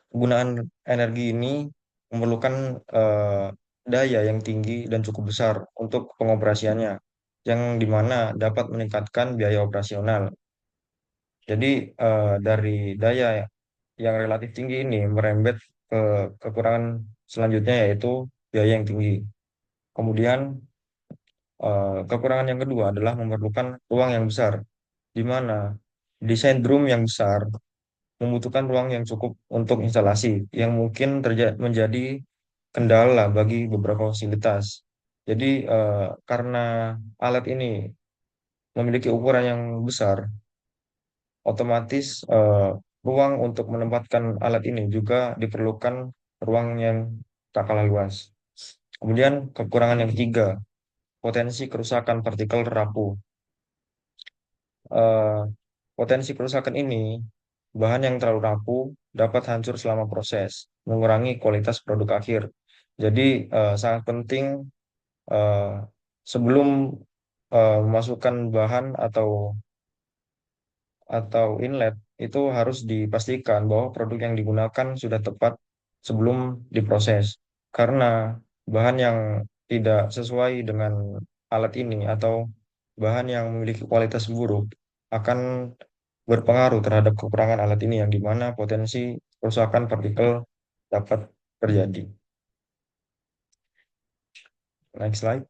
Penggunaan energi ini memerlukan eh, daya yang tinggi dan cukup besar untuk pengoperasiannya, yang dimana dapat meningkatkan biaya operasional. Jadi dari daya yang relatif tinggi ini merembet ke kekurangan selanjutnya, yaitu biaya yang tinggi. Kemudian kekurangan yang kedua adalah memerlukan ruang yang besar, di mana desain drum yang besar membutuhkan ruang yang cukup untuk instalasi, yang mungkin menjadi kendala bagi beberapa fasilitas. Jadi, karena alat ini memiliki ukuran yang besar, otomatis ruang untuk menempatkan alat ini juga diperlukan ruang yang tak kalah luas. Kemudian kekurangan yang ketiga, potensi kerusakan partikel rapuh. Eh, Potensi kerusakan ini, bahan yang terlalu rapuh dapat hancur selama proses, mengurangi kualitas produk akhir. Jadi sangat penting eh, sebelum memasukkan bahan atau inlet itu harus dipastikan bahwa produk yang digunakan sudah tepat sebelum diproses. Karena bahan yang tidak sesuai dengan alat ini atau bahan yang memiliki kualitas buruk akan berpengaruh terhadap kekurangan alat ini yang dimana potensi kerusakan partikel dapat terjadi. Next slide.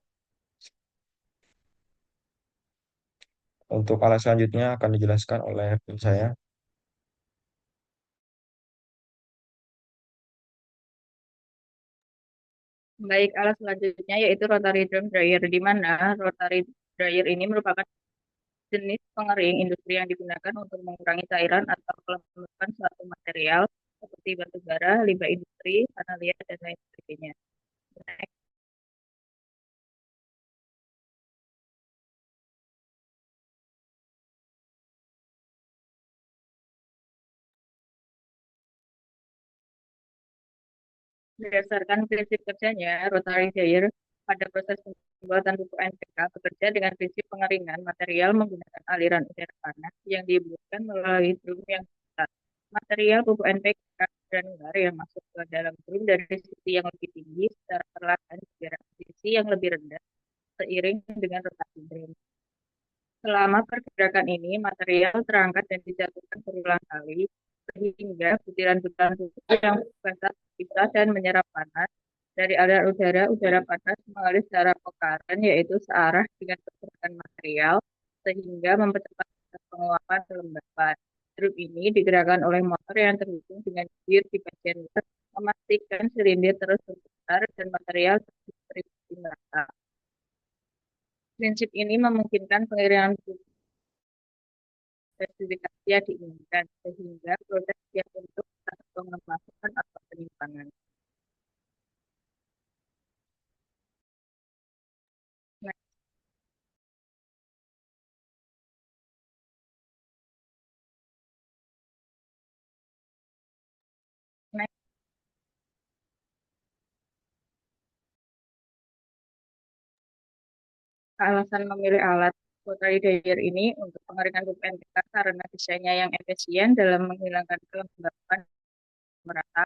Untuk alat selanjutnya akan dijelaskan oleh tim saya. Baik, alat selanjutnya yaitu rotary drum dryer, di mana rotary dryer ini merupakan jenis pengering industri yang digunakan untuk mengurangi cairan atau kelembapan suatu material seperti batu bara, limbah industri, tanah liat, dan lain sebagainya. Berdasarkan prinsip kerjanya, rotary dryer pada proses pembuatan pupuk NPK bekerja dengan prinsip pengeringan material menggunakan aliran udara panas yang dihembuskan melalui drum yang besar. Material pupuk NPK granular yang masuk ke dalam drum dari sisi yang lebih tinggi secara perlahan ke sisi yang lebih rendah seiring dengan rotasi drum. Selama pergerakan ini, material terangkat dan dijatuhkan berulang kali, sehingga butiran-butiran pupuk yang basah bisa dan menyerap panas dari aliran udara panas mengalir secara kokaran, yaitu searah dengan pergerakan material, sehingga mempercepat proses penguapan kelembapan. Drum ini digerakkan oleh motor yang terhubung dengan gear di bagian luar, memastikan silinder terus berputar dan material terdistribusi merata. Prinsip ini memungkinkan pengiriman spesifikasi yang diinginkan, sehingga proses siap untuk pengemasan atau penyimpangan. Nah, next, alasan memilih alat rotary dryer ini untuk pengeringan pupuk NPK karena desainnya yang efisien dalam menghilangkan kelembapan merata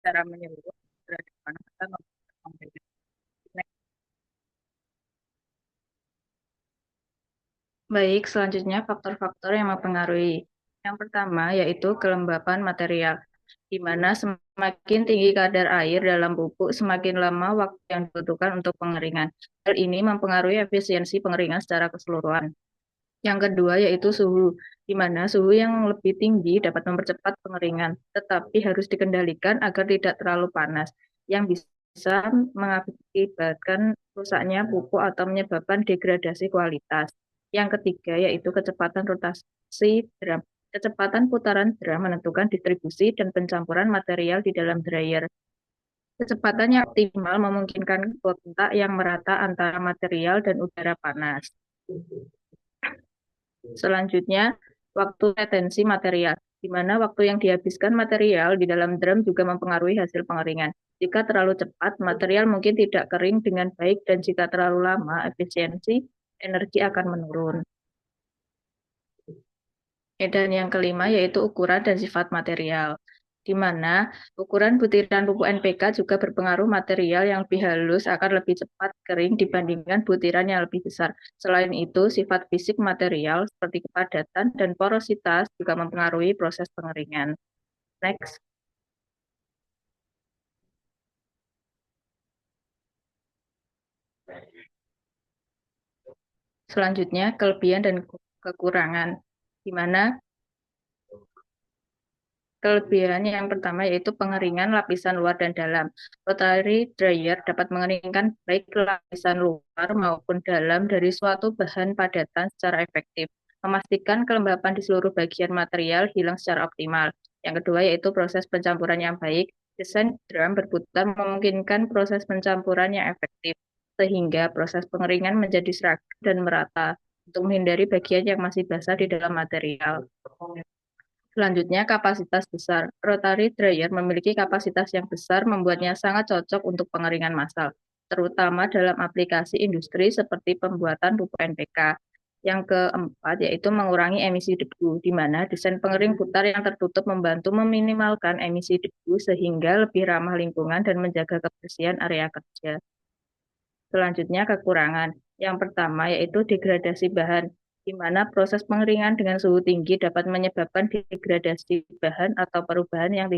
secara menyeluruh terhadap panas atau memberikan. Baik, selanjutnya faktor-faktor yang mempengaruhi. Yang pertama yaitu kelembapan material, di mana semakin tinggi kadar air dalam pupuk, semakin lama waktu yang dibutuhkan untuk pengeringan. Hal ini mempengaruhi efisiensi pengeringan secara keseluruhan. Yang kedua yaitu suhu, di mana suhu yang lebih tinggi dapat mempercepat pengeringan, tetapi harus dikendalikan agar tidak terlalu panas, yang bisa mengakibatkan rusaknya pupuk atau menyebabkan degradasi kualitas. Yang ketiga yaitu kecepatan rotasi drum. Kecepatan putaran drum menentukan distribusi dan pencampuran material di dalam dryer. Kecepatan yang optimal memungkinkan kontak yang merata antara material dan udara panas. Selanjutnya, waktu retensi material, di mana waktu yang dihabiskan material di dalam drum juga mempengaruhi hasil pengeringan. Jika terlalu cepat, material mungkin tidak kering dengan baik, dan jika terlalu lama, efisiensi energi akan menurun. Dan yang kelima yaitu ukuran dan sifat material, di mana ukuran butiran pupuk NPK juga berpengaruh. Material yang lebih halus akan lebih cepat kering dibandingkan butiran yang lebih besar. Selain itu, sifat fisik material seperti kepadatan dan porositas juga mempengaruhi proses pengeringan. Next. Selanjutnya, kelebihan dan kekurangan, di mana kelebihannya yang pertama yaitu pengeringan lapisan luar dan dalam. Rotary dryer dapat mengeringkan baik lapisan luar maupun dalam dari suatu bahan padatan secara efektif, memastikan kelembapan di seluruh bagian material hilang secara optimal. Yang kedua yaitu proses pencampuran yang baik. Desain drum berputar memungkinkan proses pencampuran yang efektif, sehingga proses pengeringan menjadi seragam dan merata untuk menghindari bagian yang masih basah di dalam material. Selanjutnya, kapasitas besar. Rotary dryer memiliki kapasitas yang besar membuatnya sangat cocok untuk pengeringan massal, terutama dalam aplikasi industri seperti pembuatan pupuk NPK. Yang keempat yaitu mengurangi emisi debu, di mana desain pengering putar yang tertutup membantu meminimalkan emisi debu sehingga lebih ramah lingkungan dan menjaga kebersihan area kerja. Selanjutnya, kekurangan. Yang pertama yaitu degradasi bahan, di mana proses pengeringan dengan suhu tinggi dapat menyebabkan degradasi bahan atau perubahan yang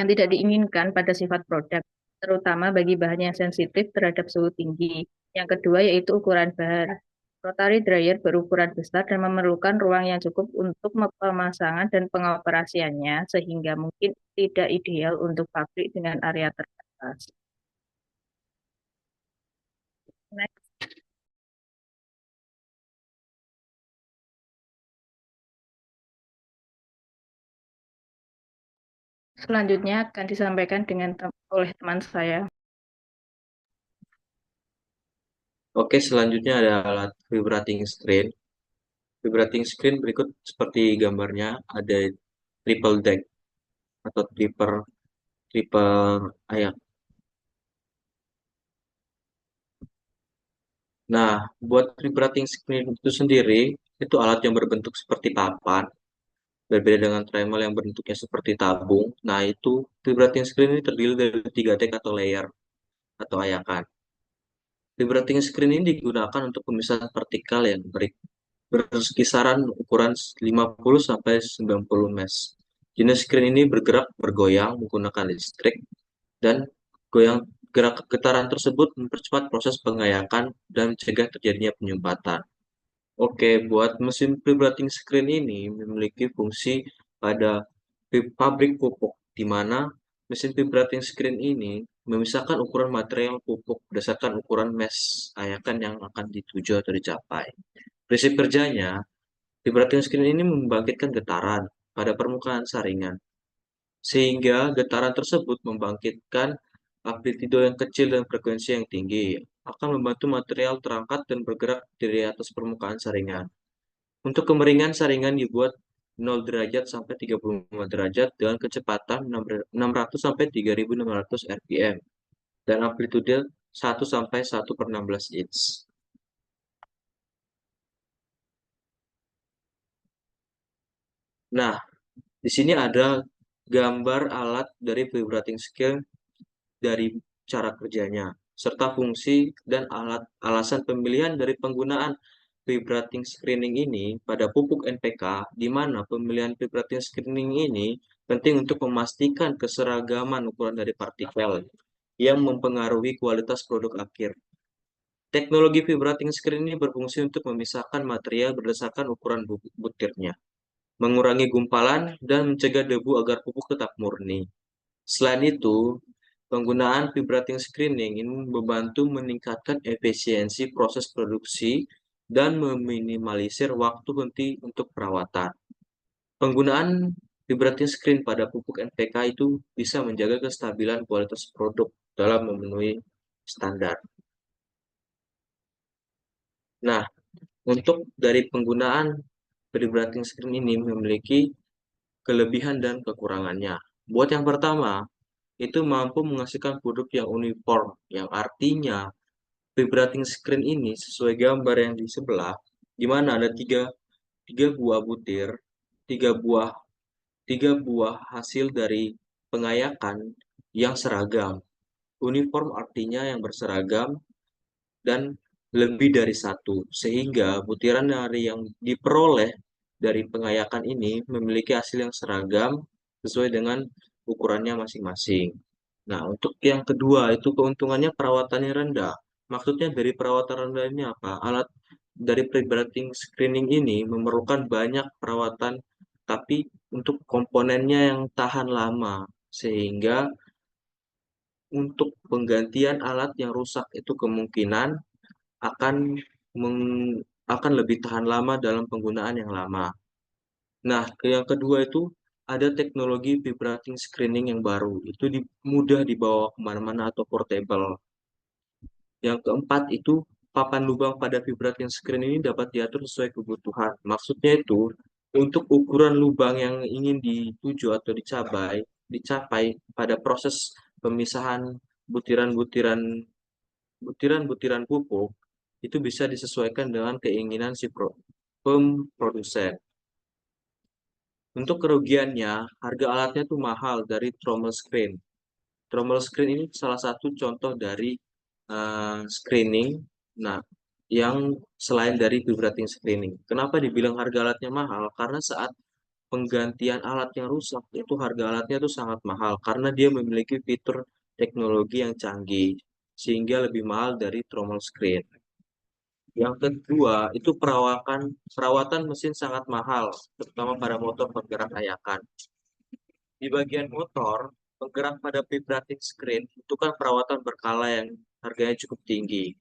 tidak diinginkan pada sifat produk, terutama bagi bahan yang sensitif terhadap suhu tinggi. Yang kedua yaitu ukuran bahan. Rotary dryer berukuran besar dan memerlukan ruang yang cukup untuk pemasangan dan pengoperasiannya, sehingga mungkin tidak ideal untuk pabrik dengan area terbatas. Next. Selanjutnya akan disampaikan oleh teman saya. Oke, selanjutnya ada alat vibrating screen. Vibrating screen berikut seperti gambarnya, ada triple deck atau triple ayak. Nah, buat vibrating screen itu sendiri, itu alat yang berbentuk seperti papan, berbeda dengan tremel yang bentuknya seperti tabung. Nah, itu vibrating screen ini terdiri dari 3 deck atau layer atau ayakan. Vibrating screen ini digunakan untuk pemisahan vertikal yang berkisaran ukuran 50 sampai 90 mesh. Jenis screen ini bergoyang menggunakan listrik, dan getaran tersebut mempercepat proses pengayakan dan mencegah terjadinya penyumbatan. Oke, buat mesin vibrating screen ini memiliki fungsi pada pabrik pupuk, di mana mesin vibrating screen ini memisahkan ukuran material pupuk berdasarkan ukuran mesh ayakan yang akan dituju atau dicapai. Prinsip kerjanya, vibrating screen ini membangkitkan getaran pada permukaan saringan, sehingga getaran tersebut membangkitkan amplitudo yang kecil dan frekuensi yang tinggi, akan membantu material terangkat dan bergerak dari atas permukaan saringan. Untuk kemiringan, saringan dibuat 0 derajat sampai 35 derajat dengan kecepatan 600 sampai 3600 rpm dan amplitude 1 sampai 1/16 inch. Nah, di sini ada gambar alat dari vibrating screen dari cara kerjanya, serta fungsi dan alasan pemilihan dari penggunaan vibrating screening ini pada pupuk NPK, di mana pemilihan vibrating screening ini penting untuk memastikan keseragaman ukuran dari partikel yang mempengaruhi kualitas produk akhir. Teknologi vibrating screen ini berfungsi untuk memisahkan material berdasarkan ukuran butirnya, mengurangi gumpalan, dan mencegah debu agar pupuk tetap murni. Selain itu, penggunaan vibrating screening ini membantu meningkatkan efisiensi proses produksi dan meminimalisir waktu henti untuk perawatan. Penggunaan vibrating screen pada pupuk NPK itu bisa menjaga kestabilan kualitas produk dalam memenuhi standar. Nah, untuk dari penggunaan vibrating screen ini memiliki kelebihan dan kekurangannya. Buat yang pertama, itu mampu menghasilkan produk yang uniform, yang artinya vibrating screen ini sesuai gambar yang di sebelah, di mana ada tiga buah butir, tiga buah hasil dari pengayakan yang seragam. Uniform artinya yang berseragam dan lebih dari satu, sehingga butiran dari yang diperoleh dari pengayakan ini memiliki hasil yang seragam sesuai dengan ukurannya masing-masing. Nah, untuk yang kedua itu keuntungannya perawatannya rendah. Maksudnya dari perawatan rendah ini apa? dari pre-breeding screening ini memerlukan banyak perawatan, tapi untuk komponennya yang tahan lama, sehingga untuk penggantian alat yang rusak itu kemungkinan akan akan lebih tahan lama dalam penggunaan yang lama. Nah, yang kedua itu ada teknologi vibrating screening yang baru. Itu mudah dibawa kemana-mana atau portable. Yang keempat itu papan lubang pada vibrating screen ini dapat diatur sesuai kebutuhan. Maksudnya itu untuk ukuran lubang yang ingin dituju atau dicapai pada proses pemisahan butiran-butiran butiran-butiran pupuk itu bisa disesuaikan dengan keinginan si pemrodusen. Untuk kerugiannya, harga alatnya tuh mahal dari trommel screen. Trommel screen ini salah satu contoh dari screening, nah, yang selain dari vibrating screening. Kenapa dibilang harga alatnya mahal? Karena saat penggantian alat yang rusak, itu harga alatnya itu sangat mahal karena dia memiliki fitur teknologi yang canggih, sehingga lebih mahal dari trommel screen. Yang kedua, itu perawatan mesin sangat mahal, terutama pada motor penggerak ayakan. Di bagian motor, penggerak pada vibrating screen itu kan perawatan berkala yang harganya cukup tinggi,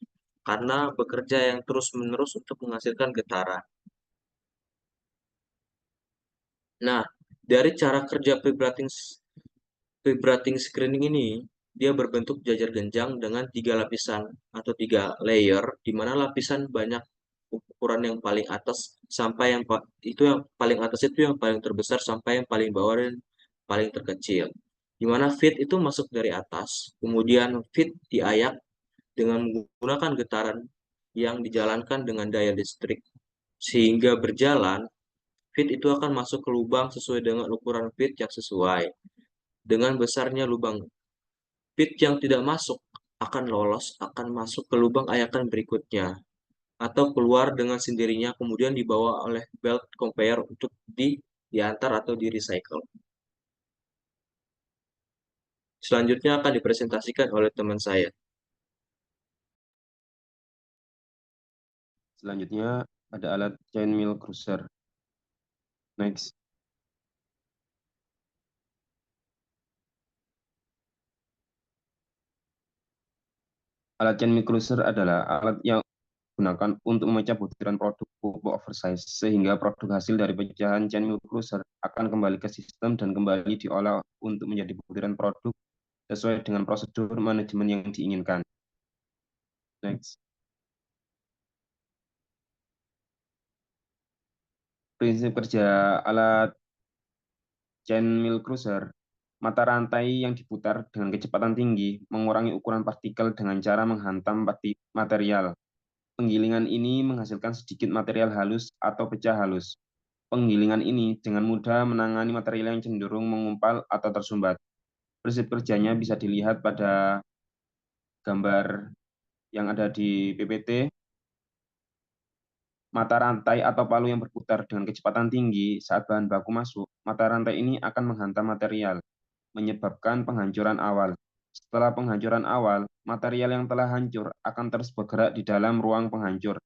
karena bekerja yang terus-menerus untuk menghasilkan getaran. Nah, dari cara kerja vibrating screening ini, dia berbentuk jajar genjang dengan 3 lapisan atau 3 layer, di mana lapisan banyak ukuran yang paling atas sampai itu yang paling atas itu yang paling terbesar sampai yang paling bawah dan paling terkecil. Di mana feed itu masuk dari atas, kemudian feed diayak dengan menggunakan getaran yang dijalankan dengan daya listrik. Sehingga berjalan, feed itu akan masuk ke lubang sesuai dengan ukuran feed yang sesuai. Dengan besarnya lubang, feed yang tidak masuk akan lolos, akan masuk ke lubang ayakan berikutnya, atau keluar dengan sendirinya kemudian dibawa oleh belt conveyor untuk diantar atau di recycle. Selanjutnya akan dipresentasikan oleh teman saya. Selanjutnya ada alat chain mill cruiser. Next. Alat chain mill cruiser adalah alat yang digunakan untuk memecah butiran produk pupuk oversize, sehingga produk hasil dari pecahan chain mill cruiser akan kembali ke sistem dan kembali diolah untuk menjadi butiran produk sesuai dengan prosedur manajemen yang diinginkan. Next. Prinsip kerja alat chain mill cruiser. Mata rantai yang diputar dengan kecepatan tinggi mengurangi ukuran partikel dengan cara menghantam material. Penggilingan ini menghasilkan sedikit material halus atau pecah halus. Penggilingan ini dengan mudah menangani material yang cenderung mengumpal atau tersumbat. Prinsip kerjanya bisa dilihat pada gambar yang ada di PPT. Mata rantai atau palu yang berputar dengan kecepatan tinggi saat bahan baku masuk, mata rantai ini akan menghantam material, menyebabkan penghancuran awal. Setelah penghancuran awal, material yang telah hancur akan terus bergerak di dalam ruang penghancur.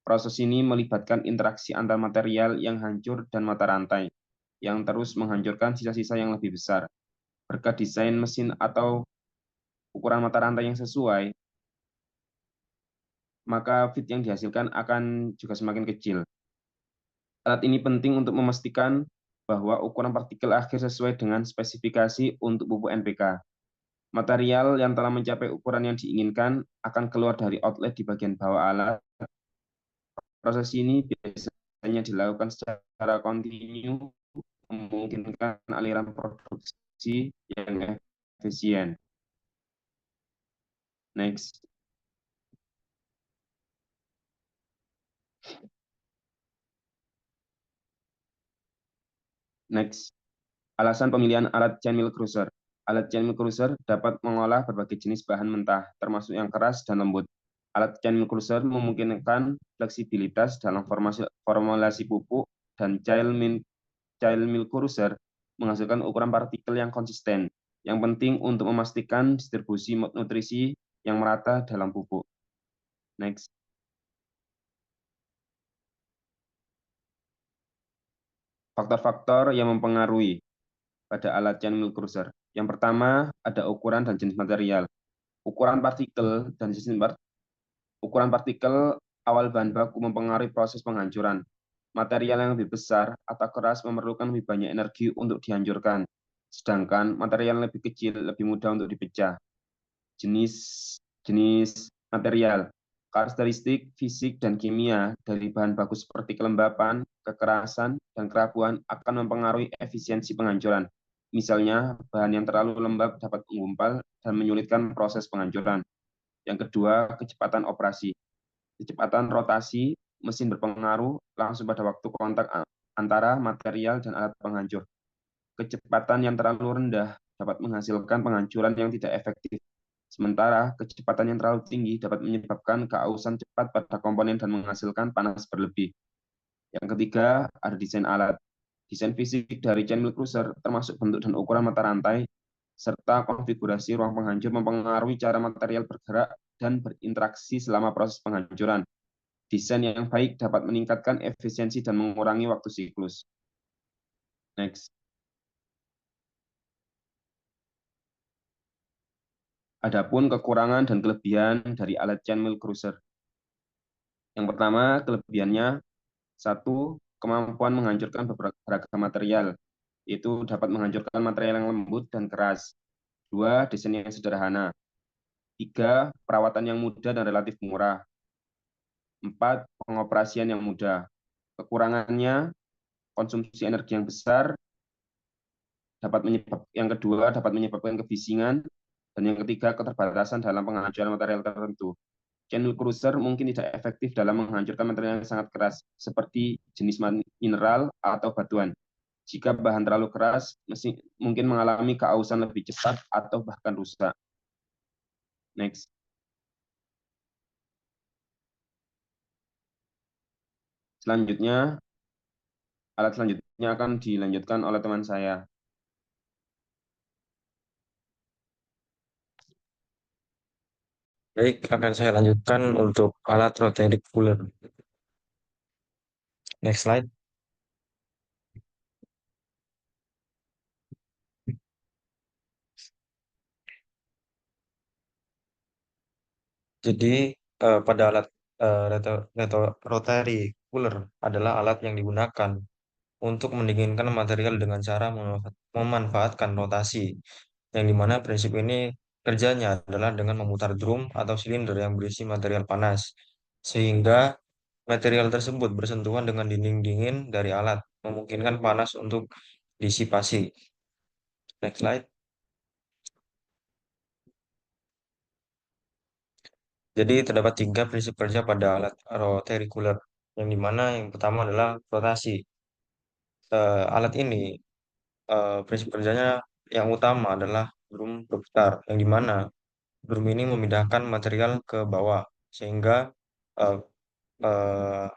Proses ini melibatkan interaksi antar material yang hancur dan mata rantai, yang terus menghancurkan sisa-sisa yang lebih besar. Berkat desain mesin atau ukuran mata rantai yang sesuai, maka feed yang dihasilkan akan juga semakin kecil. Alat ini penting untuk memastikan bahwa ukuran partikel akhir sesuai dengan spesifikasi untuk pupuk NPK. Material yang telah mencapai ukuran yang diinginkan akan keluar dari outlet di bagian bawah alat. Proses ini biasanya dilakukan secara kontinu, memungkinkan aliran produksi yang efisien. Next. Next. Alasan pemilihan alat chain mill cruiser. Alat chain mill cruiser dapat mengolah berbagai jenis bahan mentah, termasuk yang keras dan lembut. Alat chain mill cruiser memungkinkan fleksibilitas dalam formulasi pupuk, dan chain mill cruiser menghasilkan ukuran partikel yang konsisten, yang penting untuk memastikan distribusi nutrisi yang merata dalam pupuk. Next. faktor-faktor yang mempengaruhi pada alat chain wheel cruiser. Yang pertama, ada ukuran dan jenis material. Ukuran partikel dan ukuran partikel awal bahan baku mempengaruhi proses penghancuran. Material yang lebih besar atau keras memerlukan lebih banyak energi untuk dihancurkan, sedangkan material yang lebih kecil lebih mudah untuk dipecah. Jenis jenis material, karakteristik fisik dan kimia dari bahan baku seperti kelembapan, kekerasan, dan kerapuhan akan mempengaruhi efisiensi penghancuran. Misalnya, bahan yang terlalu lembab dapat menggumpal dan menyulitkan proses penghancuran. Yang kedua, kecepatan operasi. Kecepatan rotasi mesin berpengaruh langsung pada waktu kontak antara material dan alat penghancur. Kecepatan yang terlalu rendah dapat menghasilkan penghancuran yang tidak efektif. Sementara kecepatan yang terlalu tinggi dapat menyebabkan keausan cepat pada komponen dan menghasilkan panas berlebih. Yang ketiga, ada desain alat. Desain fisik dari chain wheel cruiser termasuk bentuk dan ukuran mata rantai, serta konfigurasi ruang penghancur mempengaruhi cara material bergerak dan berinteraksi selama proses penghancuran. Desain yang baik dapat meningkatkan efisiensi dan mengurangi waktu siklus. Next. Adapun kekurangan dan kelebihan dari alat chain wheel cruiser. Yang pertama, kelebihannya, satu, kemampuan menghancurkan beragam material, yaitu dapat menghancurkan material yang lembut dan keras. Dua, desain yang sederhana. Tiga, perawatan yang mudah dan relatif murah. Empat, pengoperasian yang mudah. Kekurangannya, konsumsi energi yang besar, yang kedua dapat menyebabkan kebisingan, dan yang ketiga keterbatasan dalam penghancuran material tertentu. Channel cruiser mungkin tidak efektif dalam menghancurkan material yang sangat keras, seperti jenis mineral atau batuan. Jika bahan terlalu keras, mungkin mengalami keausan lebih cepat atau bahkan rusak. Next. Selanjutnya, alat selanjutnya akan dilanjutkan oleh teman saya. Baik, akan saya lanjutkan untuk alat rotating cooler. Next slide. Jadi pada alat rotary cooler adalah alat yang digunakan untuk mendinginkan material dengan cara memanfaatkan rotasi, yang dimana prinsip ini kerjanya adalah dengan memutar drum atau silinder yang berisi material panas, sehingga material tersebut bersentuhan dengan dinding dingin dari alat, memungkinkan panas untuk disipasi. Next slide. Jadi terdapat tiga prinsip kerja pada alat rotary cooler, yang dimana yang pertama adalah rotasi. Alat ini prinsip kerjanya yang utama adalah drum berputar, yang dimana drum ini memindahkan material ke bawah, sehingga eh, eh,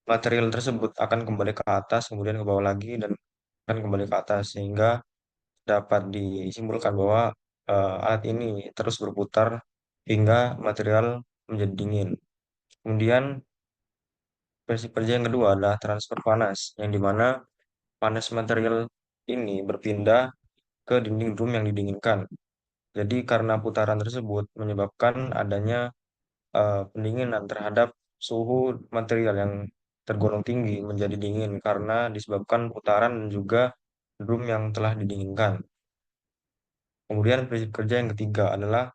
material tersebut akan kembali ke atas, kemudian ke bawah lagi, dan akan kembali ke atas, sehingga dapat disimpulkan bahwa alat ini terus berputar hingga material menjadi dingin. Kemudian prinsip kerja yang kedua adalah transfer panas, yang dimana panas material ini berpindah ke dinding drum yang didinginkan. Jadi karena putaran tersebut menyebabkan adanya pendinginan terhadap suhu material yang tergolong tinggi menjadi dingin karena disebabkan putaran dan juga drum yang telah didinginkan. Kemudian prinsip kerja yang ketiga adalah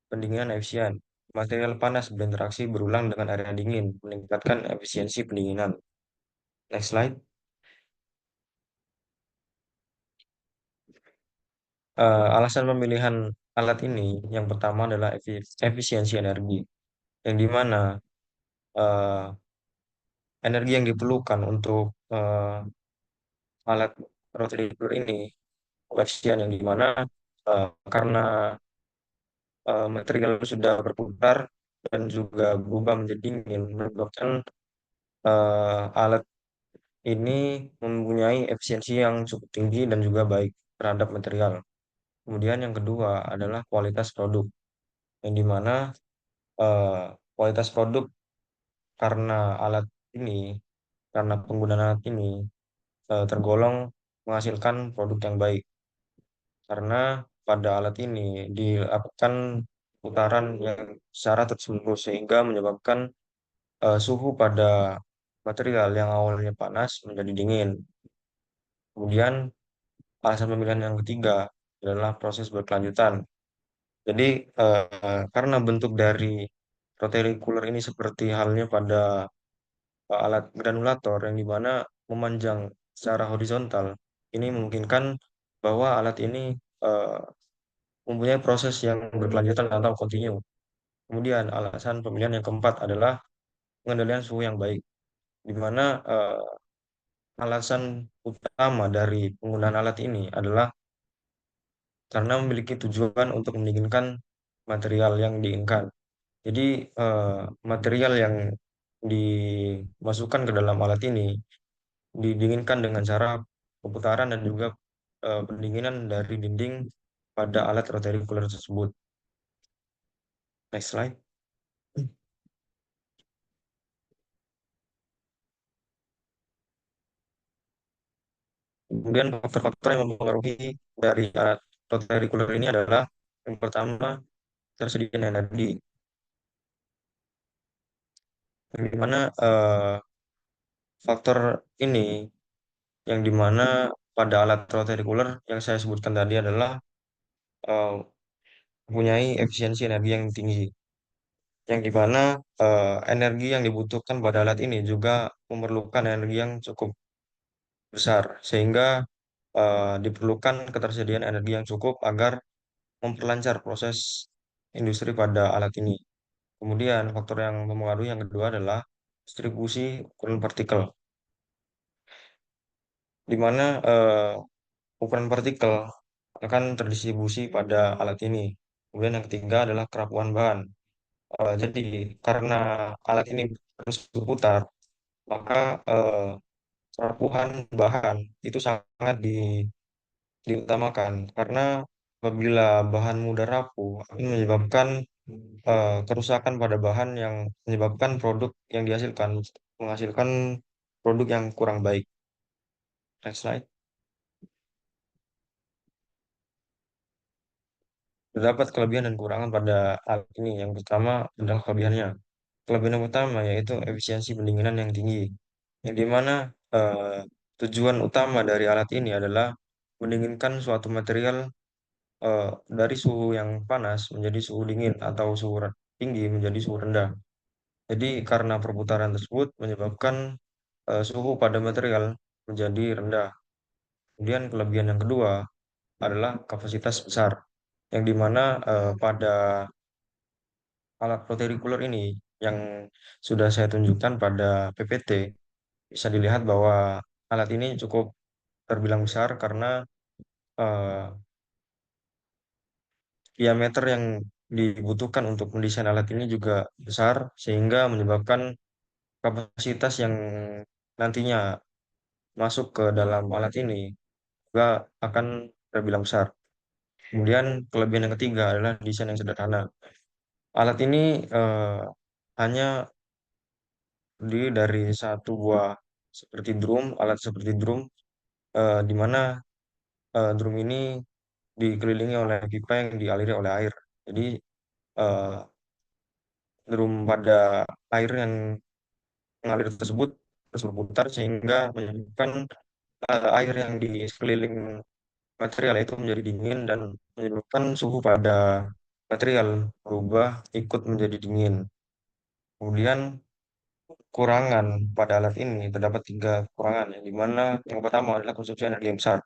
pendinginan efisien. Material panas berinteraksi berulang dengan area dingin, meningkatkan efisiensi pendinginan. Next slide. Alasan pemilihan alat ini yang pertama adalah efisiensi energi, yang dimana eh, energi yang diperlukan untuk alat rotary cooler ini efisien, yang dimana karena material sudah berputar dan juga berubah menjadi dingin, menyebabkan alat ini mempunyai efisiensi yang cukup tinggi dan juga baik terhadap material. Kemudian yang kedua adalah kualitas produk, yang dimana eh, kualitas produk karena alat ini, karena penggunaan alat ini tergolong menghasilkan produk yang baik karena pada alat ini dilakukan putaran yang secara terus-menerus sehingga menyebabkan suhu pada material yang awalnya panas menjadi dingin. Kemudian alasan pemilihan yang ketiga adalah proses berkelanjutan. Jadi karena bentuk dari rotary cooler ini seperti halnya pada alat granulator yang dimana memanjang secara horizontal, ini memungkinkan bahwa alat ini eh, mempunyai proses yang berkelanjutan atau kontinu. Kemudian alasan pemilihan yang keempat adalah pengendalian suhu yang baik, di mana alasan utama dari penggunaan alat ini adalah karena memiliki tujuan untuk mendinginkan material yang diinginkan. Jadi eh, material yang dimasukkan ke dalam alat ini didinginkan dengan cara pemutaran dan juga pendinginan dari dinding pada alat rotary cooler tersebut. Next slide. Kemudian faktor-faktor yang mempengaruhi dari alat rotary cooler ini adalah yang pertama tersedianya energi, yang dimana faktor ini yang dimana pada alat rotary cooler yang saya sebutkan tadi adalah eh, mempunyai efisiensi energi yang tinggi, yang dimana energi yang dibutuhkan pada alat ini juga memerlukan energi yang cukup besar, sehingga diperlukan ketersediaan energi yang cukup agar memperlancar proses industri pada alat ini. Kemudian faktor yang mempengaruhi yang kedua adalah distribusi ukuran partikel, di mana ukuran partikel akan terdistribusi pada alat ini. Kemudian yang ketiga adalah kerapuhan bahan. Jadi karena alat ini terus berputar, maka kerapuhan bahan itu sangat diutamakan karena apabila bahan mudah rapuh akan menyebabkan kerusakan pada bahan yang menyebabkan produk yang dihasilkan menghasilkan produk yang kurang baik. Next slide. Terdapat kelebihan dan kekurangan pada alat ini. Yang pertama adalah kelebihannya. Kelebihan yang utama yaitu efisiensi pendinginan yang tinggi, yang dimana tujuan utama dari alat ini adalah mendinginkan suatu material dari suhu yang panas menjadi suhu dingin atau tinggi menjadi suhu rendah. Jadi karena perputaran tersebut menyebabkan suhu pada material menjadi rendah. Kemudian kelebihan yang kedua adalah kapasitas besar, yang dimana pada alat rotary cooler ini yang sudah saya tunjukkan pada PPT, bisa dilihat bahwa alat ini cukup terbilang besar karena eh, diameter yang dibutuhkan untuk mendesain alat ini juga besar, sehingga menyebabkan kapasitas yang nantinya masuk ke dalam alat ini juga akan terbilang besar. Kemudian kelebihan yang ketiga adalah desain yang sederhana. Alat ini hanya terdiri dari satu buah seperti drum, alat seperti drum, di mana drum ini dikelilingi oleh pipa yang dialiri oleh air. Jadi eh, drum pada air yang mengalir tersebut terus berputar sehingga menyebabkan air yang di sekeliling material itu menjadi dingin dan menyebabkan suhu pada material berubah ikut menjadi dingin. Kemudian kurangan pada alat ini terdapat tiga kekurangan, yang dimana yang pertama adalah konsumsi energi yang besar.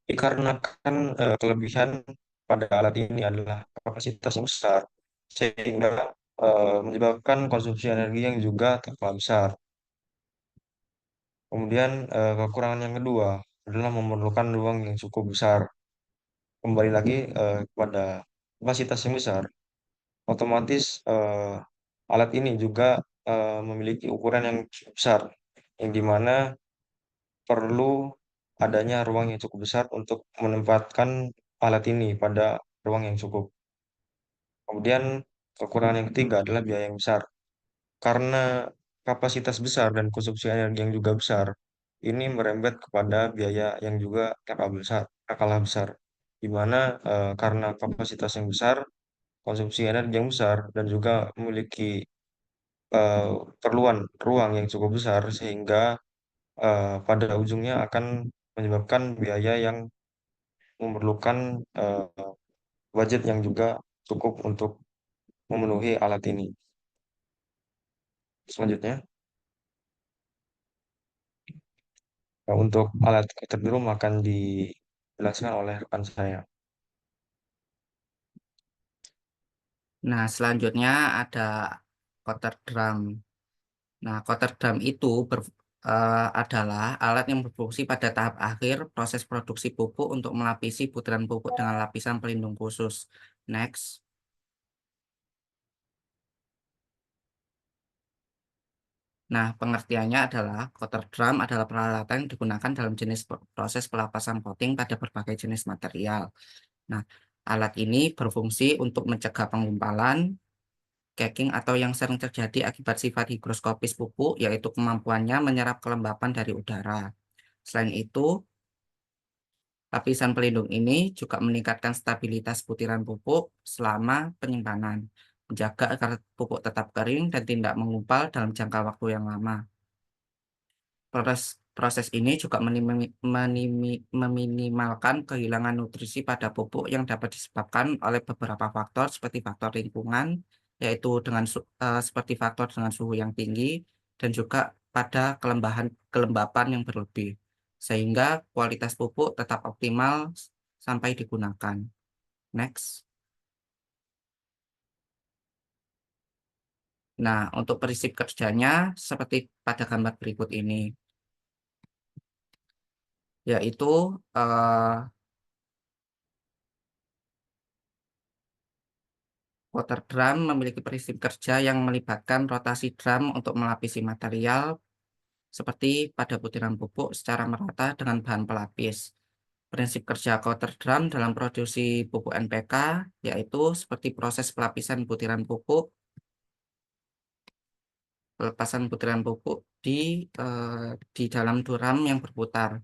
Dikarenakan kelebihan pada alat ini adalah kapasitas yang besar, sehingga menyebabkan konsumsi energi yang juga terlalu besar. Kemudian kekurangan yang kedua adalah memerlukan ruang yang cukup besar. Kembali lagi kepada kapasitas yang besar, otomatis alat ini juga memiliki ukuran yang cukup besar, yang dimana perlu adanya ruang yang cukup besar untuk menempatkan alat ini pada ruang yang cukup. Kemudian kekurangan yang ketiga adalah biaya yang besar. Karena kapasitas besar dan konsumsi energi yang juga besar, ini merembet kepada biaya yang juga tak kalah besar, di mana karena kapasitas yang besar, konsumsi energi yang besar, dan juga memiliki eh, perluan ruang yang cukup besar, sehingga pada ujungnya akan menyebabkan biaya yang memerlukan budget yang juga cukup untuk memenuhi alat ini. Selanjutnya, untuk alat cutter drum akan dijelaskan oleh rekan saya. Nah, selanjutnya ada cutter drum. Nah, cutter drum itu adalah alat yang berfungsi pada tahap akhir proses produksi pupuk untuk melapisi butiran pupuk dengan lapisan pelindung khusus. Next. Nah, pengertiannya adalah cutter drum adalah peralatan yang digunakan dalam jenis proses pelapasan coating pada berbagai jenis material. Nah, alat ini berfungsi untuk mencegah penggumpalan, caking atau yang sering terjadi akibat sifat higroskopis pupuk, yaitu kemampuannya menyerap kelembapan dari udara. Selain itu, lapisan pelindung ini juga meningkatkan stabilitas butiran pupuk selama penyimpanan, menjaga agar pupuk tetap kering dan tidak menggumpal dalam jangka waktu yang lama. Proses ini juga meminimalkan kehilangan nutrisi pada pupuk yang dapat disebabkan oleh beberapa faktor seperti faktor lingkungan, yaitu seperti faktor dengan suhu yang tinggi dan juga pada kelembapan yang berlebih, sehingga kualitas pupuk tetap optimal sampai digunakan. Next. Nah, untuk prinsip kerjanya seperti pada gambar berikut ini, yaitu water drum memiliki prinsip kerja yang melibatkan rotasi drum untuk melapisi material seperti pada butiran pupuk secara merata dengan bahan pelapis. Prinsip kerja water drum dalam produksi pupuk NPK yaitu seperti proses pelapisan butiran pupuk, pelepasan butiran pupuk di dalam drum yang berputar.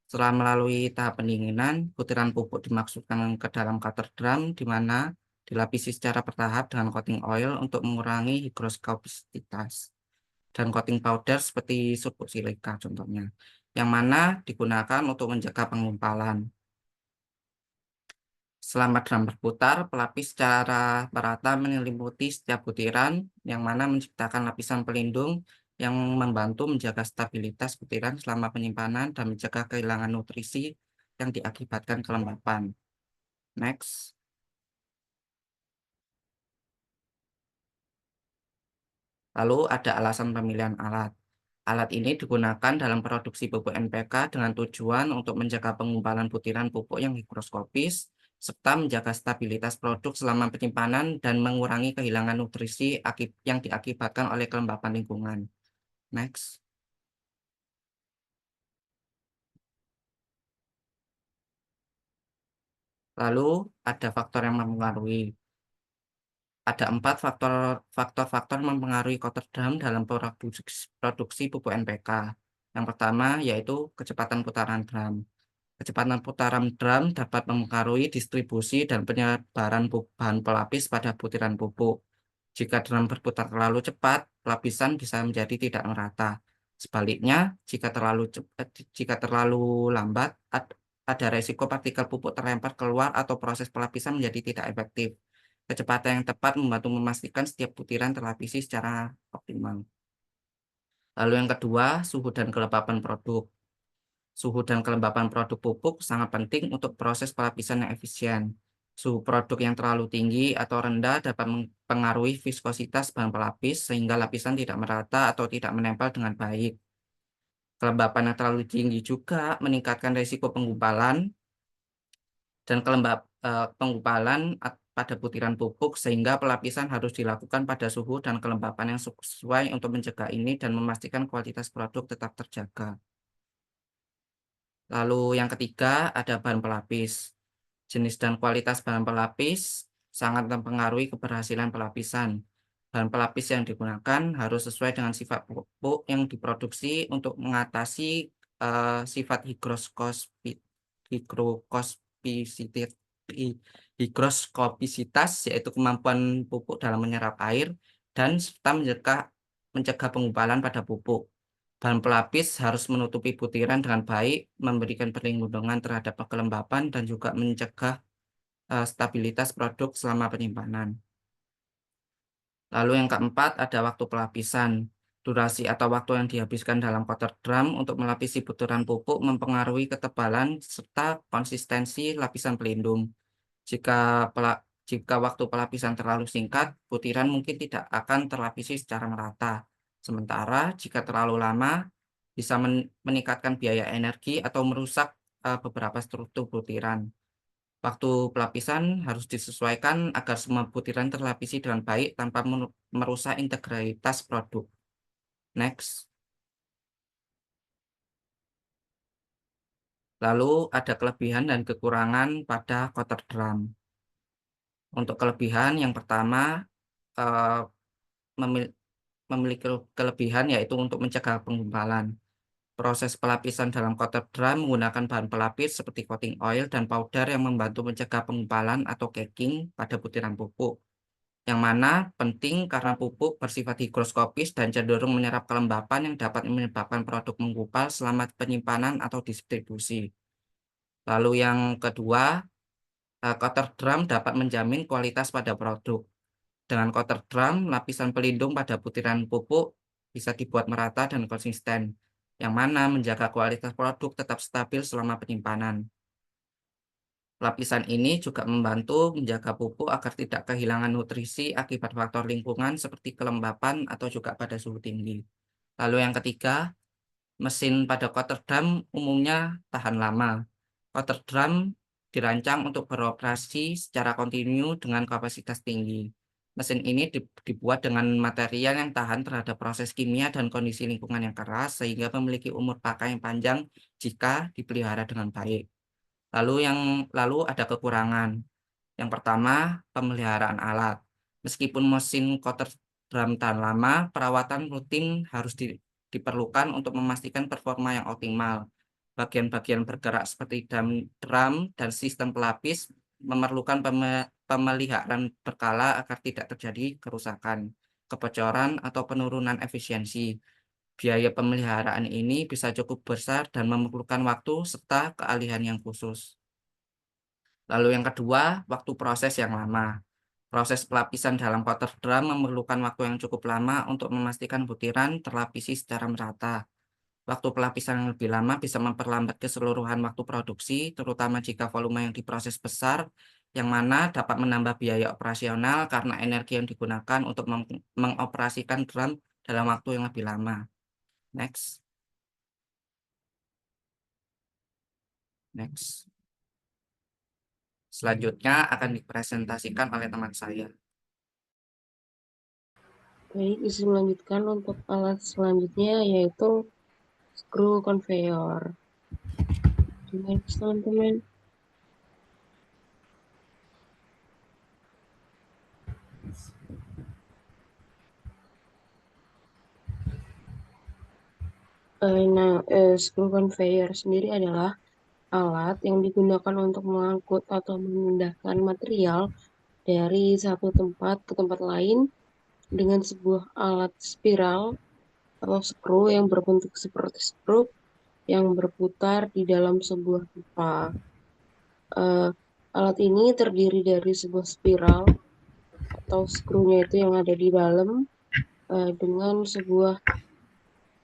Setelah melalui tahap pendinginan, butiran pupuk dimasukkan ke dalam cutter drum di mana dilapisi secara bertahap dengan coating oil untuk mengurangi higroskopisitas dan coating powder seperti sulfur silika contohnya, yang mana digunakan untuk menjaga penggumpalan. Selama drum berputar, pelapis secara merata menyelimuti setiap butiran, yang mana menciptakan lapisan pelindung yang membantu menjaga stabilitas butiran selama penyimpanan dan mencegah kehilangan nutrisi yang diakibatkan kelembapan. Next. Lalu ada alasan pemilihan alat. Alat ini digunakan dalam produksi pupuk NPK dengan tujuan untuk menjaga penggumpalan butiran pupuk yang higroskopis, serta menjaga stabilitas produk selama penyimpanan dan mengurangi kehilangan nutrisi yang diakibatkan oleh kelembapan lingkungan. Next. Lalu ada faktor yang mempengaruhi. Ada 4 faktor mempengaruhi cutter drum dalam produksi pupuk NPK. Yang pertama yaitu kecepatan putaran drum. Kecepatan putaran drum dapat mempengaruhi distribusi dan penyebaran bahan pelapis pada butiran pupuk. Jika drum berputar terlalu cepat, lapisan bisa menjadi tidak merata. Sebaliknya, jika terlalu lambat, ada resiko partikel pupuk terlempar keluar atau proses pelapisan menjadi tidak efektif. Kecepatan yang tepat membantu memastikan setiap butiran terlapisi secara optimal. Lalu yang kedua, suhu dan kelembapan produk. Suhu dan kelembapan produk pupuk sangat penting untuk proses pelapisan yang efisien. Suhu produk yang terlalu tinggi atau rendah dapat mempengaruhi viskositas bahan pelapis sehingga lapisan tidak merata atau tidak menempel dengan baik. Kelembapan yang terlalu tinggi juga meningkatkan risiko penggumpalan dan penggumpalan pada butiran pupuk sehingga pelapisan harus dilakukan pada suhu dan kelembapan yang sesuai untuk mencegah ini dan memastikan kualitas produk tetap terjaga. Lalu yang ketiga ada bahan pelapis. Jenis dan kualitas bahan pelapis sangat mempengaruhi keberhasilan pelapisan. Bahan pelapis yang digunakan harus sesuai dengan sifat pupuk yang diproduksi untuk mengatasi sifat higroskopisitas, yaitu kemampuan pupuk dalam menyerap air, dan serta mencegah penggumpalan pada pupuk. Bahan pelapis harus menutupi butiran dengan baik, memberikan perlindungan terhadap kelembapan, dan juga mencegah stabilitas produk selama penyimpanan. Lalu yang keempat ada waktu pelapisan. Durasi atau waktu yang dihabiskan dalam kotak drum untuk melapisi butiran pupuk mempengaruhi ketebalan serta konsistensi lapisan pelindung. Jika waktu pelapisan terlalu singkat, butiran mungkin tidak akan terlapisi secara merata. Sementara jika terlalu lama, bisa meningkatkan biaya energi atau merusak beberapa struktur butiran. Waktu pelapisan harus disesuaikan agar semua butiran terlapisi dengan baik tanpa merusak integritas produk. Next. Lalu ada kelebihan dan kekurangan pada coater drum. Untuk kelebihan yang pertama, eh, memiliki kelebihan yaitu untuk mencegah penggumpalan. Proses pelapisan dalam coater drum menggunakan bahan pelapis seperti coating oil dan powder yang membantu mencegah penggumpalan atau caking pada butiran pupuk. Yang mana penting karena pupuk bersifat higroskopis dan cenderung menyerap kelembapan yang dapat menyebabkan produk menggumpal selama penyimpanan atau distribusi. Lalu yang kedua, coater drum dapat menjamin kualitas pada produk. Dengan coater drum, lapisan pelindung pada butiran pupuk bisa dibuat merata dan konsisten, yang mana menjaga kualitas produk tetap stabil selama penyimpanan. Lapisan ini juga membantu menjaga pupuk agar tidak kehilangan nutrisi akibat faktor lingkungan seperti kelembapan atau juga pada suhu tinggi. Lalu yang ketiga, mesin pada coater drum umumnya tahan lama. Coater drum dirancang untuk beroperasi secara kontinu dengan kapasitas tinggi. Mesin ini dibuat dengan material yang tahan terhadap proses kimia dan kondisi lingkungan yang keras sehingga memiliki umur pakai yang panjang jika dipelihara dengan baik. Lalu ada kekurangan. Yang pertama, pemeliharaan alat. Meskipun mesin coater drum tahan lama, perawatan rutin harus diperlukan untuk memastikan performa yang optimal. Bagian-bagian bergerak seperti drum dan sistem pelapis memerlukan pemeliharaan berkala agar tidak terjadi kerusakan, kebocoran, atau penurunan efisiensi. Biaya pemeliharaan ini bisa cukup besar dan memerlukan waktu serta keahlian yang khusus. Lalu yang kedua, waktu proses yang lama. Proses pelapisan dalam coater drum memerlukan waktu yang cukup lama untuk memastikan butiran terlapisi secara merata. Waktu pelapisan yang lebih lama bisa memperlambat keseluruhan waktu produksi, terutama jika volume yang diproses besar, yang mana dapat menambah biaya operasional karena energi yang digunakan untuk mengoperasikan drum dalam waktu yang lebih lama. Next. Next. Selanjutnya akan dipresentasikan oleh teman saya. Baik, bisa melanjutkan untuk alat selanjutnya yaitu screw conveyor. Gimana teman-teman? Screw conveyor sendiri adalah alat yang digunakan untuk mengangkut atau memindahkan material dari satu tempat ke tempat lain dengan sebuah alat spiral atau skru yang berbentuk seperti skru yang berputar di dalam sebuah pipa. Alat ini terdiri dari sebuah spiral atau skrunya itu yang ada di dalam dengan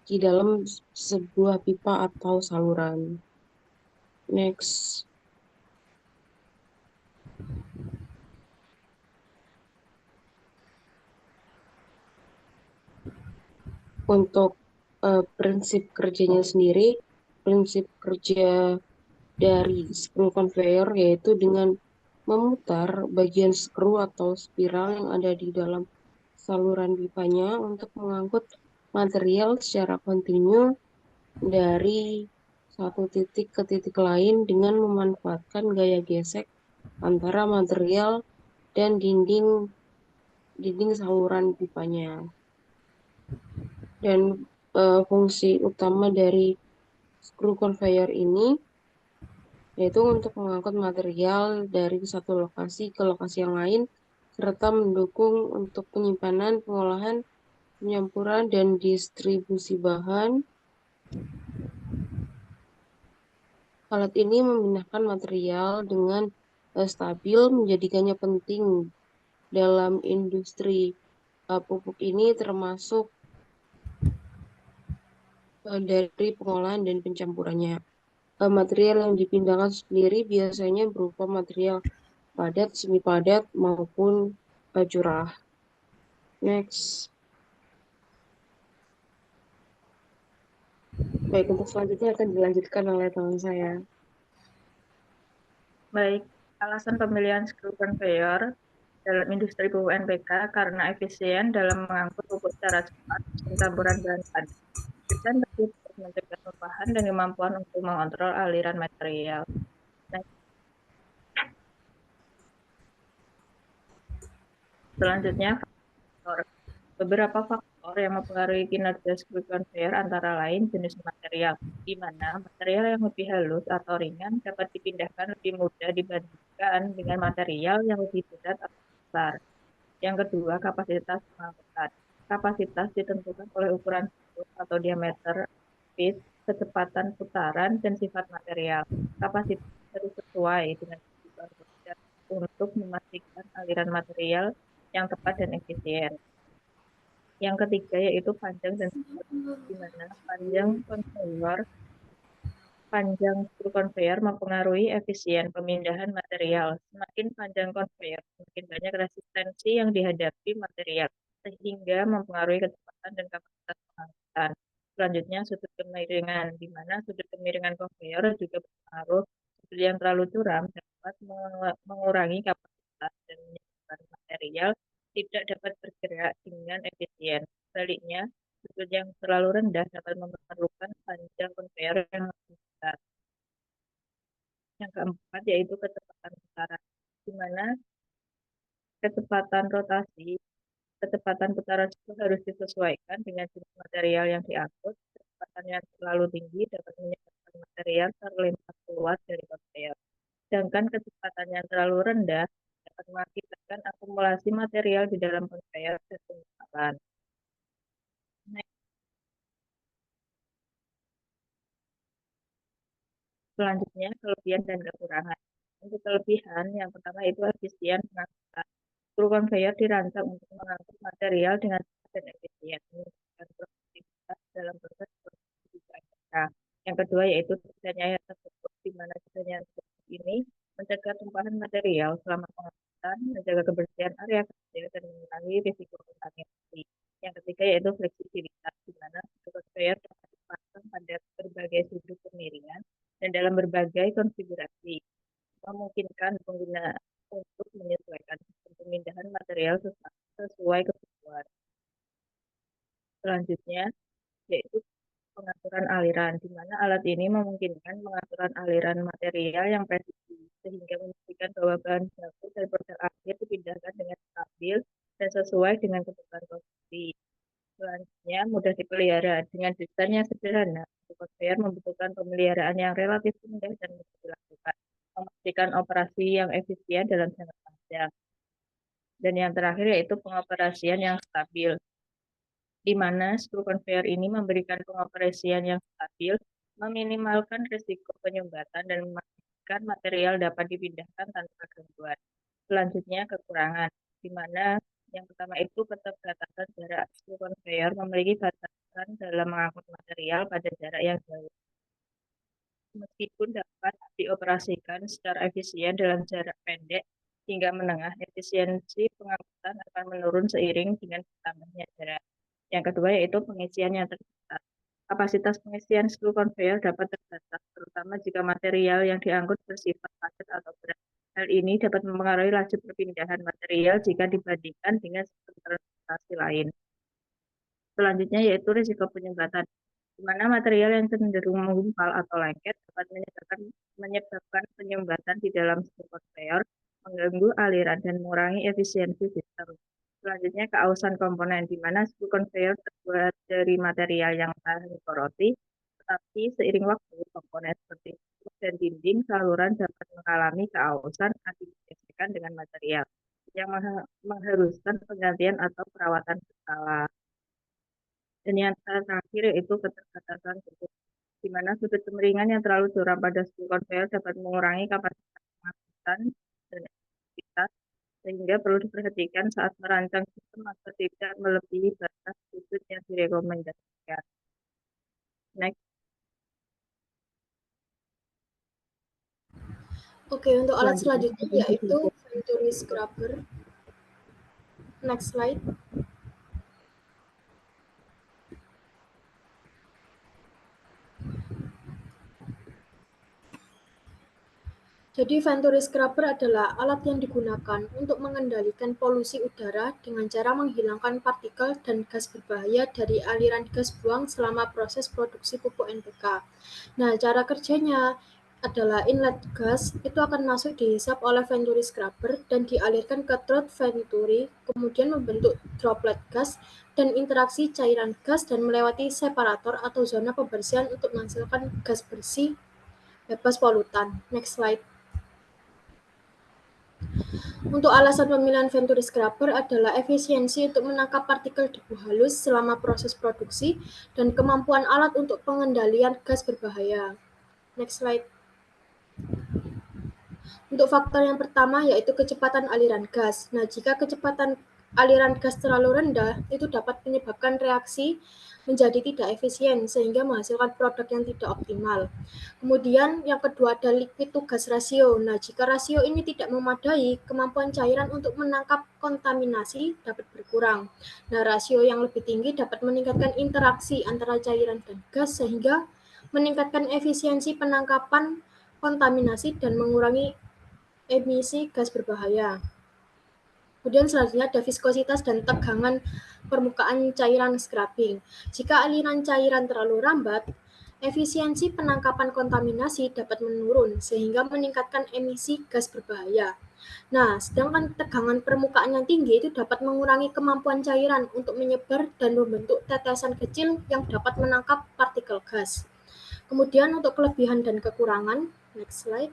di dalam sebuah pipa atau saluran. Next. Untuk prinsip kerjanya sendiri, prinsip kerja dari screw conveyor yaitu dengan memutar bagian skru atau spiral yang ada di dalam saluran pipanya untuk mengangkut material secara kontinu dari satu titik ke titik lain dengan memanfaatkan gaya gesek antara material dan dinding saluran pipanya. Dan fungsi utama dari screw conveyor ini yaitu untuk mengangkut material dari satu lokasi ke lokasi yang lain, serta mendukung untuk penyimpanan, pengolahan, penyampuran, dan distribusi bahan. Alat ini memindahkan material dengan stabil, menjadikannya penting dalam industri pupuk ini, termasuk dari pengolahan dan pencampurannya. Material yang dipindahkan sendiri biasanya berupa material padat, semi padat, maupun curah. Next. Baik, untuk selanjutnya akan dilanjutkan oleh teman saya. Baik, alasan pemilihan screw conveyor dalam industri pupuk NPK karena efisien dalam mengangkut pupuk secara cepat dan campuran bahan padat. Dan lebih mencegah tumpahan dan kemampuan untuk mengontrol aliran material. Nah, selanjutnya, beberapa faktor yang mempengaruhi kinerja screw conveyor antara lain jenis material, di mana material yang lebih halus atau ringan dapat dipindahkan lebih mudah dibandingkan dengan material yang lebih berat atau besar. Yang kedua, kapasitas pengangkutan. Kapasitas ditentukan oleh ukuran screw atau diameter pitch, kecepatan putaran, dan sifat material. Kapasitas harus sesuai dengan kebutuhan kerja untuk memastikan aliran material yang tepat dan efisien. Yang ketiga yaitu panjang dan berat, di mana panjang screw conveyor mempengaruhi efisien pemindahan material. Semakin panjang conveyor, semakin banyak resistensi yang dihadapi material, sehingga mempengaruhi kecepatan dan kapasitas pengangkutan. Selanjutnya, sudut kemiringan, di mana sudut kemiringan conveyor juga berpengaruh. Sudut yang terlalu curam dapat mengurangi kapasitas dan menyebabkan material tidak dapat bergerak dengan efisien. Sebaliknya, sudut yang terlalu rendah dapat memerlukan panjang conveyor yang lebih besar. Yang keempat yaitu kecepatan putaran, di mana kecepatan rotasi, kecepatan putaran itu harus disesuaikan dengan jenis material yang diangkut. Kecepatan yang terlalu tinggi dapat menyebabkan material terlempar keluar dari conveyor. Sedangkan kecepatan yang terlalu rendah dapat mengakibatkan akumulasi material di dalam conveyor dan penyesalan. Selanjutnya, kelebihan dan kekurangan. Untuk kelebihan, yang pertama itu efisien pengangkutan. Screw conveyor dirancang untuk mengangkut material dengan cepat dan efisien, meningkatkan produktivitas dalam proses produksi BMK. Yang kedua yaitu desainnya yang tertutup, di mana desain yang tertutup ini mencegah tumpahan material selama pengangkutan, menjaga kebersihan area kerja, dan mengurangi risiko kontaminasi. Yang ketiga yaitu fleksibilitas, di mana screw conveyor dapat dipasang pada berbagai sudut kemiringan dan dalam berbagai konfigurasi, memungkinkan pengguna untuk menyesuaikan sistem pemindahan material sesuai kebutuhan. Selanjutnya, yaitu pengaturan aliran, di mana alat ini memungkinkan pengaturan aliran material yang presisi, sehingga memastikan bahwa bahan baku dan produk akhir dipindahkan dengan stabil dan sesuai dengan kebutuhan konsumsi. Selanjutnya, mudah dipelihara. Dengan desain yang sederhana, conveyor membutuhkan pemeliharaan yang relatif mudah dan mudah dilakukan, memastikan operasi yang efisien dalam jangka panjang. Dan yang terakhir yaitu pengoperasian yang stabil, di mana screw conveyor ini memberikan pengoperasian yang stabil, meminimalkan risiko penyumbatan, dan memastikan material dapat dipindahkan tanpa gangguan. Selanjutnya, kekurangan, di mana yang pertama itu keterbatasan jarak. Screw conveyor memiliki batasan dalam mengangkut material pada jarak yang jauh. Meskipun dapat dioperasikan secara efisien dalam jarak pendek hingga menengah, efisiensi pengangkutan akan menurun seiring dengan bertambahnya jarak. Yang kedua yaitu pengisian yang terbatas. Kapasitas pengisian screw conveyor dapat terbatas, terutama jika material yang diangkut bersifat padat atau berat. Hal ini dapat mempengaruhi laju perpindahan material jika dibandingkan dengan sistem transportasi lain. Selanjutnya yaitu risiko penyumbatan, di mana material yang cenderung menggumpal atau lengket dapat menyebabkan penyumbatan di dalam screw conveyor, mengganggu aliran dan mengurangi efisiensi sistem. Selanjutnya keausan komponen, di mana screw conveyor terbuat dari material yang tahan korosif, Tetapi seiring waktu, komponen seperti struktur dan dinding saluran dapat mengalami keausan akibat gesekan dengan material yang mengharuskan penggantian atau perawatan berkala. Dan yang terakhir yaitu keterbatasan sudut, di mana sudut kemiringan yang terlalu curam pada spool conveyor dapat mengurangi kapasitas pengangkutan dan efektivitas, sehingga perlu diperhatikan saat merancang sistem agar tidak melebihi batas sudut yang direkomendasikan. Next. Oke, untuk alat selanjutnya yaitu Venturi Scrubber. Next slide. Jadi Venturi Scrubber adalah alat yang digunakan untuk mengendalikan polusi udara dengan cara menghilangkan partikel dan gas berbahaya dari aliran gas buang selama proses produksi pupuk NPK. Nah, cara kerjanya adalah inlet gas itu akan masuk dihisap oleh Venturi Scrubber dan dialirkan ke trot Venturi, kemudian membentuk droplet gas dan interaksi cairan gas dan melewati separator atau zona pembersihan untuk menghasilkan gas bersih bebas polutan. Next slide. Untuk alasan pemilihan Venturi Scrubber adalah efisiensi untuk menangkap partikel debu halus selama proses produksi dan kemampuan alat untuk pengendalian gas berbahaya. Next slide. Untuk faktor yang pertama yaitu kecepatan aliran gas. Nah, jika kecepatan aliran gas terlalu rendah, itu dapat menyebabkan reaksi menjadi tidak efisien sehingga menghasilkan produk yang tidak optimal. Kemudian yang kedua ada liquid to gas ratio. Nah, jika rasio ini tidak memadai, kemampuan cairan untuk menangkap kontaminasi dapat berkurang. Nah, rasio yang lebih tinggi dapat meningkatkan interaksi antara cairan dan gas sehingga meningkatkan efisiensi penangkapan kontaminasi dan mengurangi emisi gas berbahaya. Kemudian selanjutnya ada viskositas dan tegangan permukaan cairan scrubbing. Jika aliran cairan terlalu lambat, efisiensi penangkapan kontaminasi dapat menurun sehingga meningkatkan emisi gas berbahaya. Nah, sedangkan tegangan permukaan yang tinggi itu dapat mengurangi kemampuan cairan untuk menyebar dan membentuk tetesan kecil yang dapat menangkap partikel gas. Kemudian untuk kelebihan dan kekurangan, next slide.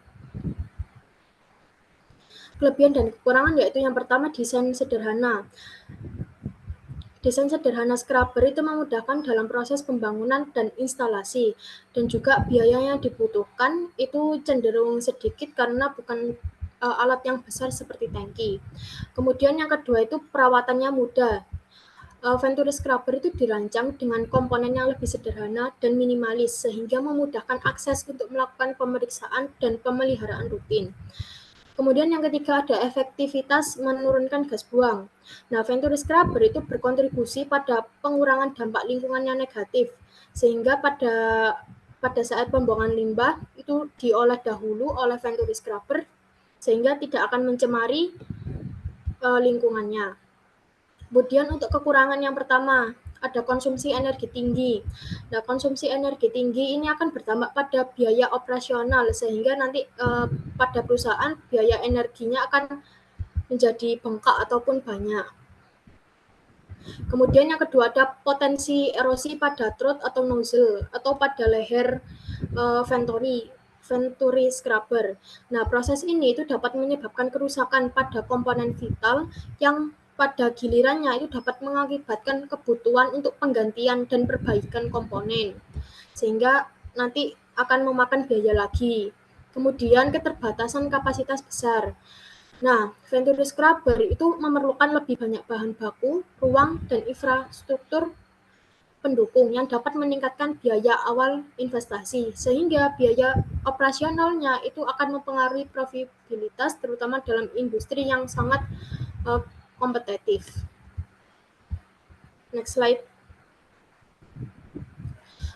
Kelebihan dan kekurangan yaitu yang pertama desain sederhana. Desain sederhana scrubber itu memudahkan dalam proses pembangunan dan instalasi, dan juga biaya yang dibutuhkan itu cenderung sedikit karena bukan alat yang besar seperti tangki. Kemudian yang kedua itu perawatannya mudah. Venturi Scrubber itu dirancang dengan komponen yang lebih sederhana dan minimalis sehingga memudahkan akses untuk melakukan pemeriksaan dan pemeliharaan rutin. Kemudian yang ketiga ada efektivitas menurunkan gas buang. Nah, Venturi Scrubber itu berkontribusi pada pengurangan dampak lingkungan yang negatif, sehingga pada saat pembuangan limbah itu diolah dahulu oleh Venturi Scrubber, sehingga tidak akan mencemari lingkungannya. Kemudian untuk kekurangan yang pertama, ada konsumsi energi tinggi. Nah, konsumsi energi tinggi ini akan berdampak pada biaya operasional sehingga nanti pada perusahaan biaya energinya akan menjadi bengkak ataupun banyak. Kemudian yang kedua ada potensi erosi pada trot atau nozzle atau pada leher Venturi Scrubber. Nah, proses ini itu dapat menyebabkan kerusakan pada komponen vital yang pada gilirannya itu dapat mengakibatkan kebutuhan untuk penggantian dan perbaikan komponen, sehingga nanti akan memakan biaya lagi. Kemudian keterbatasan kapasitas besar. Nah, Venturi Scrubber itu memerlukan lebih banyak bahan baku, ruang, dan infrastruktur pendukung yang dapat meningkatkan biaya awal investasi, sehingga biaya operasionalnya itu akan mempengaruhi profitabilitas terutama dalam industri yang sangat kompetitif. Next slide.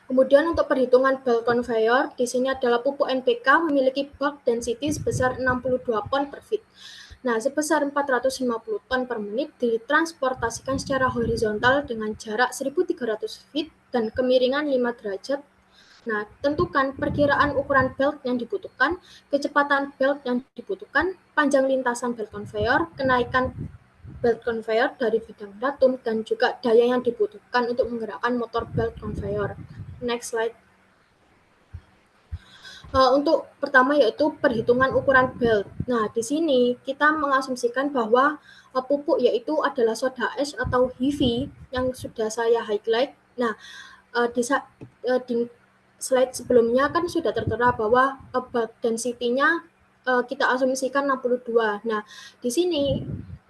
Kemudian untuk perhitungan bulk conveyor, di sini adalah pupuk NPK memiliki bulk density sebesar 62 pon per feet. Nah, sebesar 450 ton per menit ditransportasikan secara horizontal dengan jarak 1.300 feet dan kemiringan 5 derajat. Nah, tentukan perkiraan ukuran belt yang dibutuhkan, kecepatan belt yang dibutuhkan, panjang lintasan belt conveyor, kenaikan belt conveyor dari bidang datum, dan juga daya yang dibutuhkan untuk menggerakkan motor belt conveyor. Next slide. Untuk pertama yaitu perhitungan ukuran belt. Nah, di sini kita mengasumsikan bahwa pupuk yaitu adalah soda ash atau HEVI yang sudah saya highlight. Nah, di slide sebelumnya kan sudah tertera bahwa bulk density-nya kita asumsikan 62. Nah, di sini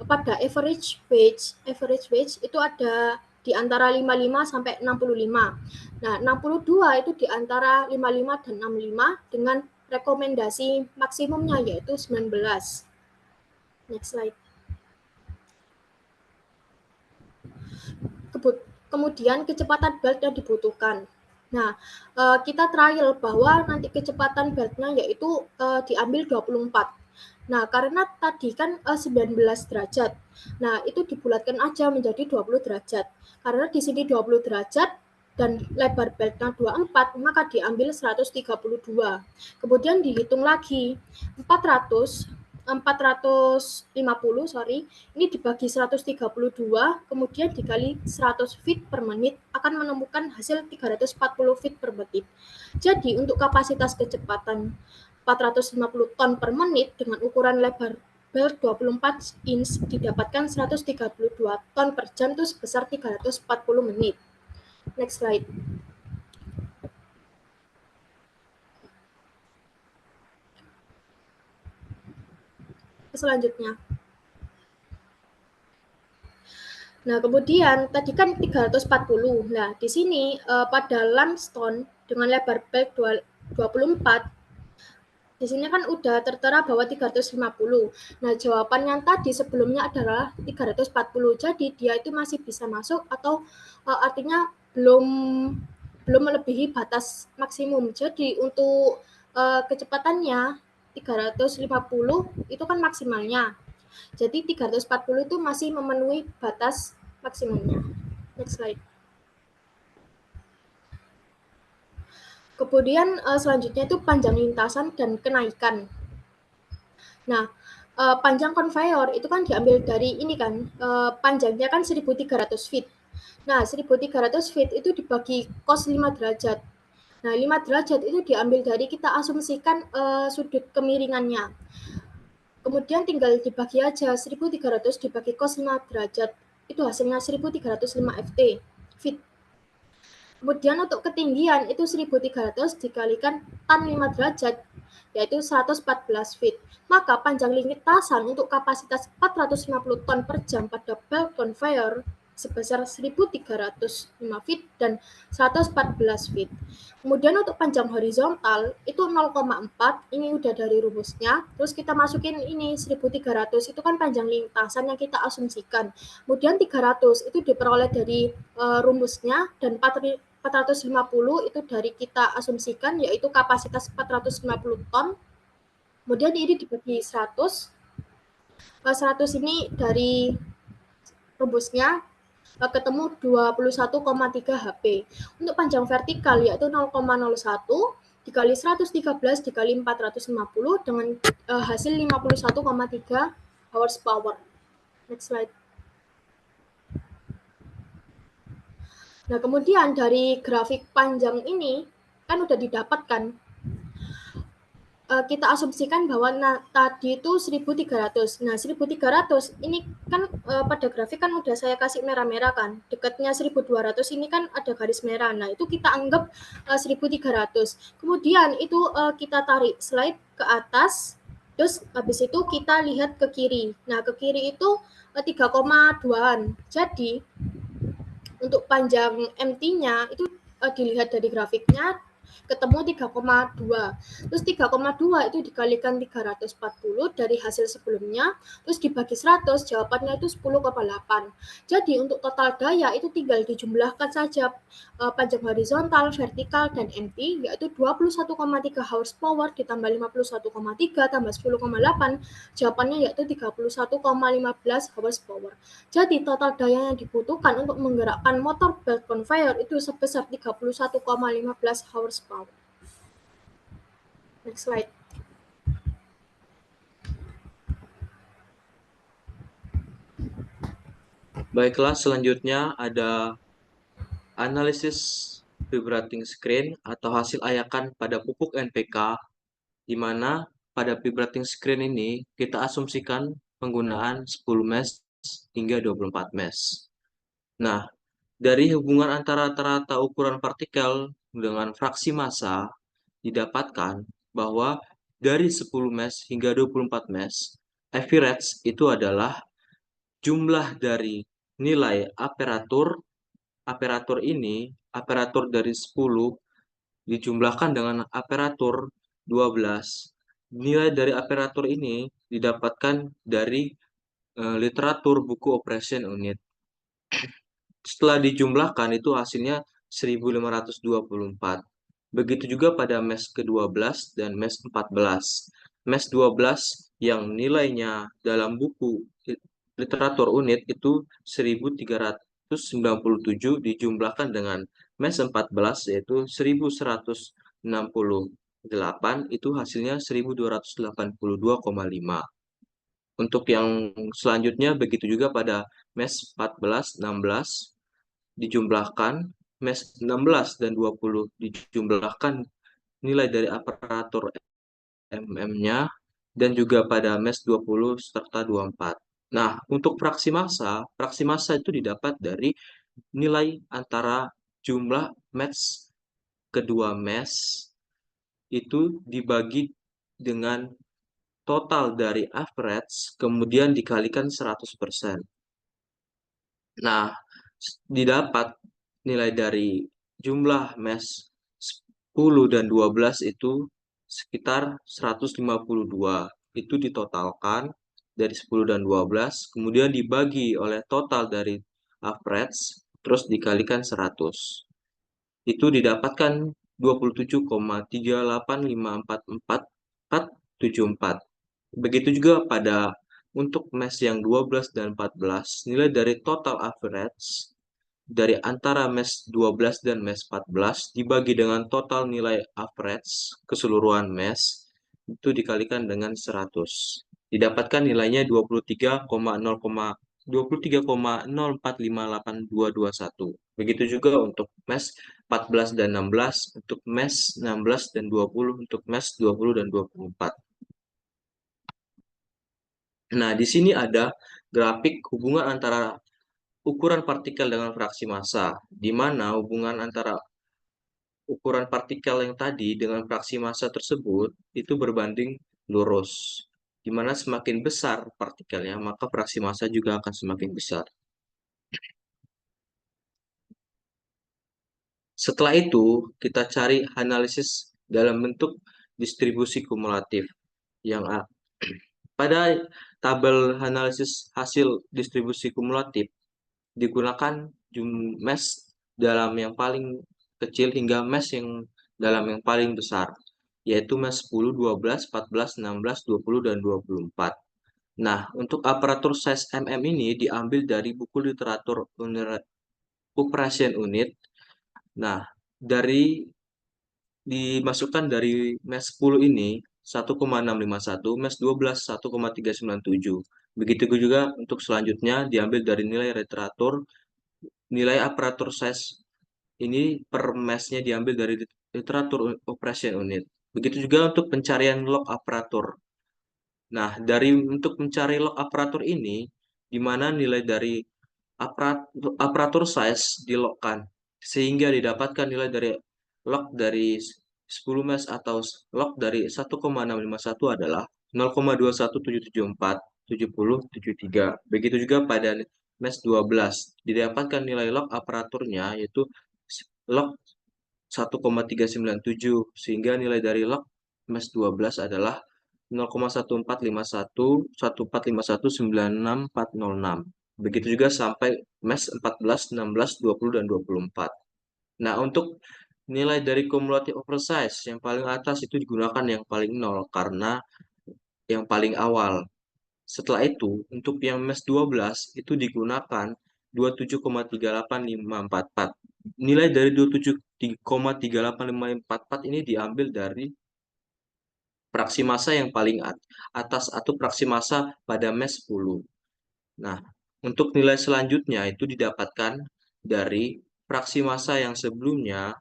pada average wage itu ada di antara 55 sampai 65. Nah, 62 itu di antara 55 dan 65 dengan rekomendasi maksimumnya yaitu 19. Next slide. Kemudian kecepatan belt yang dibutuhkan. Nah, kita trial bahwa nanti kecepatan beltnya yaitu diambil 24. Nah, karena tadi kan 19 derajat. Nah, itu dibulatkan aja menjadi 20 derajat. Karena di sini 20 derajat dan lebar beltnya 24, maka diambil 132. Kemudian dihitung lagi 450 ini dibagi 132 kemudian dikali 100 feet per menit akan menemukan hasil 340 feet per menit. Jadi untuk kapasitas kecepatan 450 ton per menit dengan ukuran lebar belt 24 inch didapatkan 132 ton per jam itu sebesar 340 menit. Next slide. Selanjutnya. Nah, kemudian tadi kan 340. Nah, di sini pada limestone dengan lebar belt 24 di sini kan udah tertera bahwa 350. Nah, jawaban yang tadi sebelumnya adalah 340. Jadi dia itu masih bisa masuk atau artinya belum melebihi batas maksimum. Jadi untuk kecepatannya 350 itu kan maksimalnya. Jadi 340 itu masih memenuhi batas maksimumnya. Next slide. Kemudian selanjutnya itu panjang lintasan dan kenaikan. Nah, panjang konveyor itu kan diambil dari ini kan, panjangnya kan 1.300 feet. Nah, 1.300 feet itu dibagi cos 5 derajat. Nah, 5 derajat itu diambil dari kita asumsikan sudut kemiringannya. Kemudian tinggal dibagi aja 1.300 dibagi cos 5 derajat. Itu hasilnya 1.305 feet. Kemudian untuk ketinggian itu 1.300 dikalikan tan 5 derajat yaitu 114 feet. Maka panjang lintasan untuk kapasitas 450 ton per jam pada belt conveyor sebesar 1.305 feet dan 114 feet. Kemudian untuk panjang horizontal itu 0,4, ini udah dari rumusnya. Terus kita masukin ini 1.300 itu kan panjang lintasan yang kita asumsikan. Kemudian 300 itu diperoleh dari rumusnya dan 450 itu dari kita asumsikan yaitu kapasitas 450 ton. Kemudian ini dibagi 100. 100 ini dari rumusnya ketemu 21,3 HP. Untuk panjang vertikal yaitu 0,01 dikali 113 dikali 450 dengan hasil 51,3 horsepower. Next slide. Nah, kemudian dari grafik panjang ini kan udah didapatkan. Kita asumsikan bahwa tadi itu 1.300. Nah, 1.300 ini kan pada grafik kan udah saya kasih merah-merah kan. Dekatnya 1.200 ini kan ada garis merah. Nah, itu kita anggap 1.300. Kemudian itu kita tarik slide ke atas. Terus habis itu kita lihat ke kiri. Nah, ke kiri itu 3,2-an. Jadi untuk panjang MT-nya itu dilihat dari grafiknya ketemu 3,2. Terus 3,2 itu dikalikan 340 dari hasil sebelumnya, terus dibagi 100, jawabannya itu 10,8. Jadi untuk total daya itu tinggal dijumlahkan saja panjang horizontal, vertikal, dan MT, yaitu 21,3 horsepower ditambah 51,3 tambah 10,8, jawabannya yaitu 31,15 horsepower. Jadi total daya yang dibutuhkan untuk menggerakkan motor belt conveyor itu sebesar 31,15 horsepower. Next slide. Baiklah, selanjutnya ada analisis vibrating screen atau hasil ayakan pada pupuk NPK, di mana pada vibrating screen ini kita asumsikan penggunaan 10 mesh hingga 24 mesh. Nah, dari hubungan antara rata-rata ukuran partikel dengan fraksi massa didapatkan bahwa dari 10 mesh hingga 24 mesh, average itu adalah jumlah dari nilai aperatur ini, aperatur dari 10 dijumlahkan dengan aperatur 12. Nilai dari aperatur ini didapatkan dari literatur buku operation unit. Setelah dijumlahkan itu hasilnya 1524. Begitu juga pada mesh ke-12 dan mesh 14. Mesh 12 yang nilainya dalam buku literatur unit itu 1397 dijumlahkan dengan mesh 14 yaitu 1168, itu hasilnya 1282,5. Untuk yang selanjutnya begitu juga pada mesh 14, 16 dijumlahkan, mesh 16 dan 20 dijumlahkan nilai dari aparatur MM-nya, dan juga pada mesh 20 serta 24. Nah, untuk fraksi massa itu didapat dari nilai antara jumlah mesh kedua mesh itu dibagi dengan total dari average, kemudian dikalikan 100%. Nah, didapat nilai dari jumlah mesh 10 dan 12 itu sekitar 152. Itu ditotalkan dari 10 dan 12, kemudian dibagi oleh total dari average, terus dikalikan 100. Itu didapatkan 27,38544474. Begitu juga pada untuk mesh yang 12 dan 14, nilai dari total average dari antara mesh 12 dan mesh 14 dibagi dengan total nilai average keseluruhan mesh itu dikalikan dengan 100. Didapatkan nilainya 23,045821. Begitu juga untuk mesh 14 dan 16, untuk mesh 16 dan 20, untuk mesh 20 dan 24. Nah, di sini ada grafik hubungan antara ukuran partikel dengan fraksi massa, di mana hubungan antara ukuran partikel yang tadi dengan fraksi massa tersebut itu berbanding lurus. Di mana semakin besar partikelnya, maka fraksi massa juga akan semakin besar. Setelah itu, kita cari analisis dalam bentuk distribusi kumulatif. Pada tabel analisis hasil distribusi kumulatif, digunakan mesh dalam yang paling kecil hingga mesh yang dalam yang paling besar, yaitu mesh 10, 12, 14, 16, 20, dan 24. Nah, untuk aparatur size mm ini diambil dari buku literatur operation unit. Nah, dimasukkan dari mesh 10 ini 1,651, mesh 12 1,397. Begitu juga untuk selanjutnya diambil dari nilai literatur, nilai aparatur size ini per mesh-nya diambil dari literatur operation unit. Begitu juga untuk pencarian log aparatur. Nah, untuk mencari log aparatur ini, di mana nilai dari aparatur size dilogkan, sehingga didapatkan nilai dari log dari 10 mesh atau log dari 1,651 adalah 0,217747073. Begitu juga pada mesh 12, didapatkan nilai log aparaturnya yaitu log 1,397, sehingga nilai dari log mesh 12 adalah 0,145114519646. Begitu juga sampai mesh 14, 16, 20, dan 24. Nah, untuk nilai dari cumulative oversize yang paling atas itu digunakan yang paling 0 karena yang paling awal. Setelah itu, untuk yang mesh 12 itu digunakan 27,38544. Nilai dari 27,38544 ini diambil dari fraksi massa yang paling atas atau fraksi massa pada mesh 10. Nah, untuk nilai selanjutnya itu didapatkan dari fraksi massa yang sebelumnya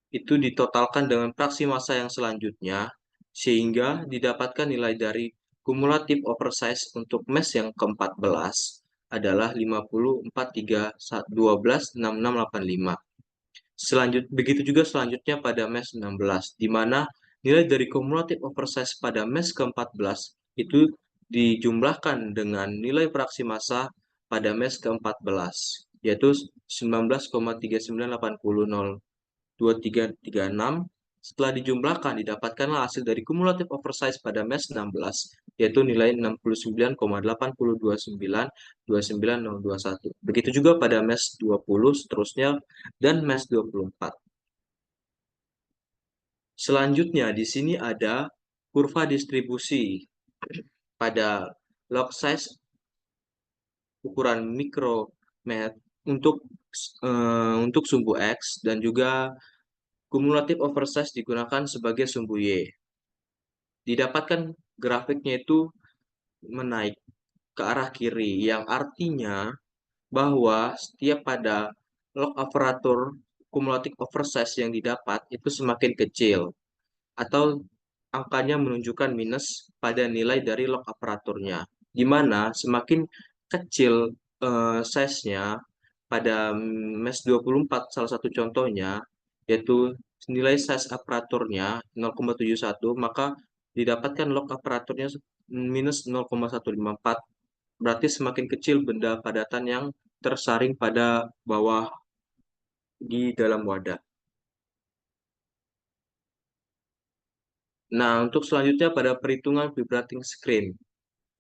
itu ditotalkan dengan fraksi massa yang selanjutnya, sehingga didapatkan nilai dari kumulatif oversize untuk mass yang ke-14 adalah 50, 43, 12, 6685. Begitu juga selanjutnya pada mass 16, di mana nilai dari kumulatif oversize pada mass ke-14 itu dijumlahkan dengan nilai fraksi massa pada mass ke-14, yaitu 19,39802336. Setelah dijumlahkan, didapatkanlah hasil dari kumulatif oversize pada mass 16, yaitu nilai 69,802929021. Begitu juga pada mass 20, seterusnya, dan mass 24. Selanjutnya, di sini ada kurva distribusi pada log size ukuran mikromet untuk sumbu X, dan juga kumulatif oversize digunakan sebagai sumbu Y. Didapatkan grafiknya itu menaik ke arah kiri, yang artinya bahwa setiap pada log operator kumulatif oversize yang didapat itu semakin kecil, atau angkanya menunjukkan minus pada nilai dari log operatornya, di mana semakin kecil size-nya pada MES 24, salah satu contohnya, yaitu nilai size operatornya 0,71, maka didapatkan log operatornya minus 0,154, berarti semakin kecil benda padatan yang tersaring pada bawah di dalam wadah. Nah, untuk selanjutnya pada perhitungan vibrating screen,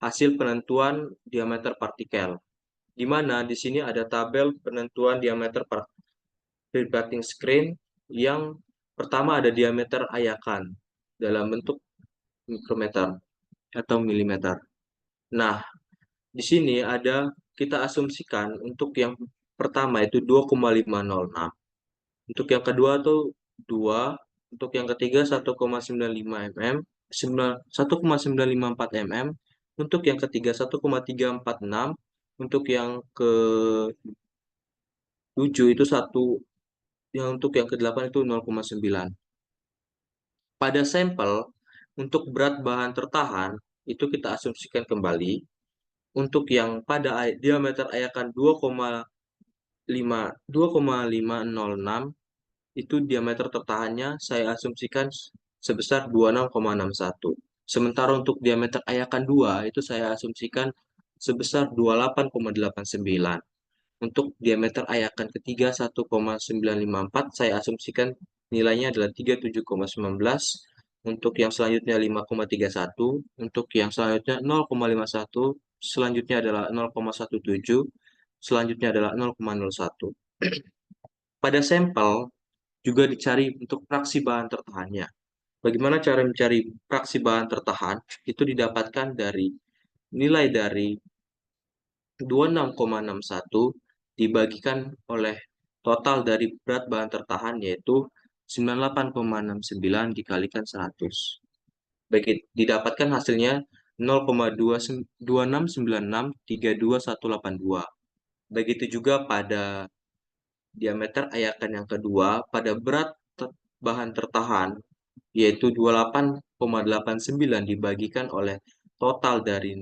hasil penentuan diameter partikel, di mana di sini ada tabel penentuan diameter vibrating screen. Yang pertama ada diameter ayakan dalam bentuk mikrometer atau milimeter. Nah, di sini kita asumsikan untuk yang pertama itu 2,506, untuk yang kedua itu 2, untuk yang ketiga 1,95 mm, 1,954 mm, untuk yang ketiga 1,346, untuk yang ke-7 itu 1, yang untuk yang ke-8 itu 0,9. Pada sampel, untuk berat bahan tertahan, itu kita asumsikan kembali, untuk yang pada diameter ayakan 2,506, itu diameter tertahannya saya asumsikan sebesar 26,61. Sementara untuk diameter ayakan 2, itu saya asumsikan sebesar 28,89. Untuk diameter ayakan ketiga 1,954, saya asumsikan nilainya adalah 37,19. Untuk yang selanjutnya 5,31, untuk yang selanjutnya 0,51, selanjutnya adalah 0,17, selanjutnya adalah 0,01. Pada sampel juga dicari untuk fraksi bahan tertahannya. Bagaimana cara mencari fraksi bahan tertahan? Itu didapatkan dari nilai dari 26,61 dibagikan oleh total dari berat bahan tertahan, yaitu 98,69 dikalikan 100. Didapatkan hasilnya 0,2696328182. Begitu juga pada diameter ayakan yang kedua, pada berat bahan tertahan, yaitu 28,89 dibagikan oleh total dari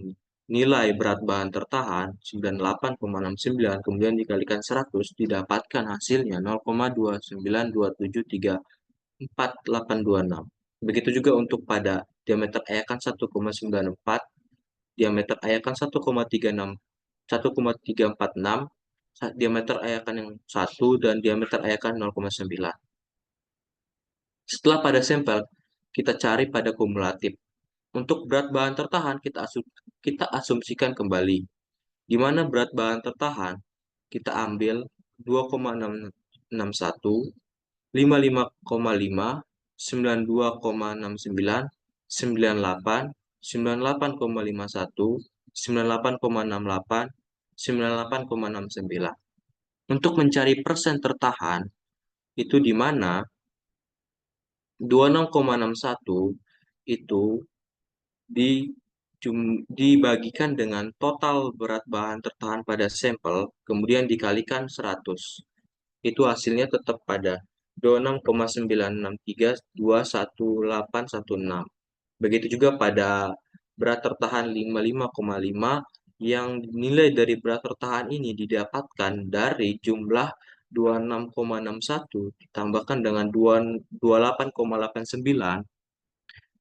nilai berat bahan tertahan 98,69, kemudian dikalikan 100, didapatkan hasilnya 0,292734826. Begitu juga untuk pada diameter ayakan 1,94, diameter ayakan 1,346, diameter ayakan yang 1, dan diameter ayakan 0,9. Setelah pada sampel, kita cari pada kumulatif. Untuk berat bahan tertahan, kita asumsikan kembali. Di mana berat bahan tertahan, kita ambil 2,661, 55,5, 92,69, 98, 98,51, 98,68, 98,69. Untuk mencari persen tertahan, itu di mana 26,61 itu dibagikan dengan total berat bahan tertahan pada sampel, kemudian dikalikan 100. Itu hasilnya tetap pada 26,963211816. Begitu juga pada berat tertahan 55,5 yang nilai dari berat tertahan ini didapatkan dari jumlah 26,61 ditambahkan dengan 28,89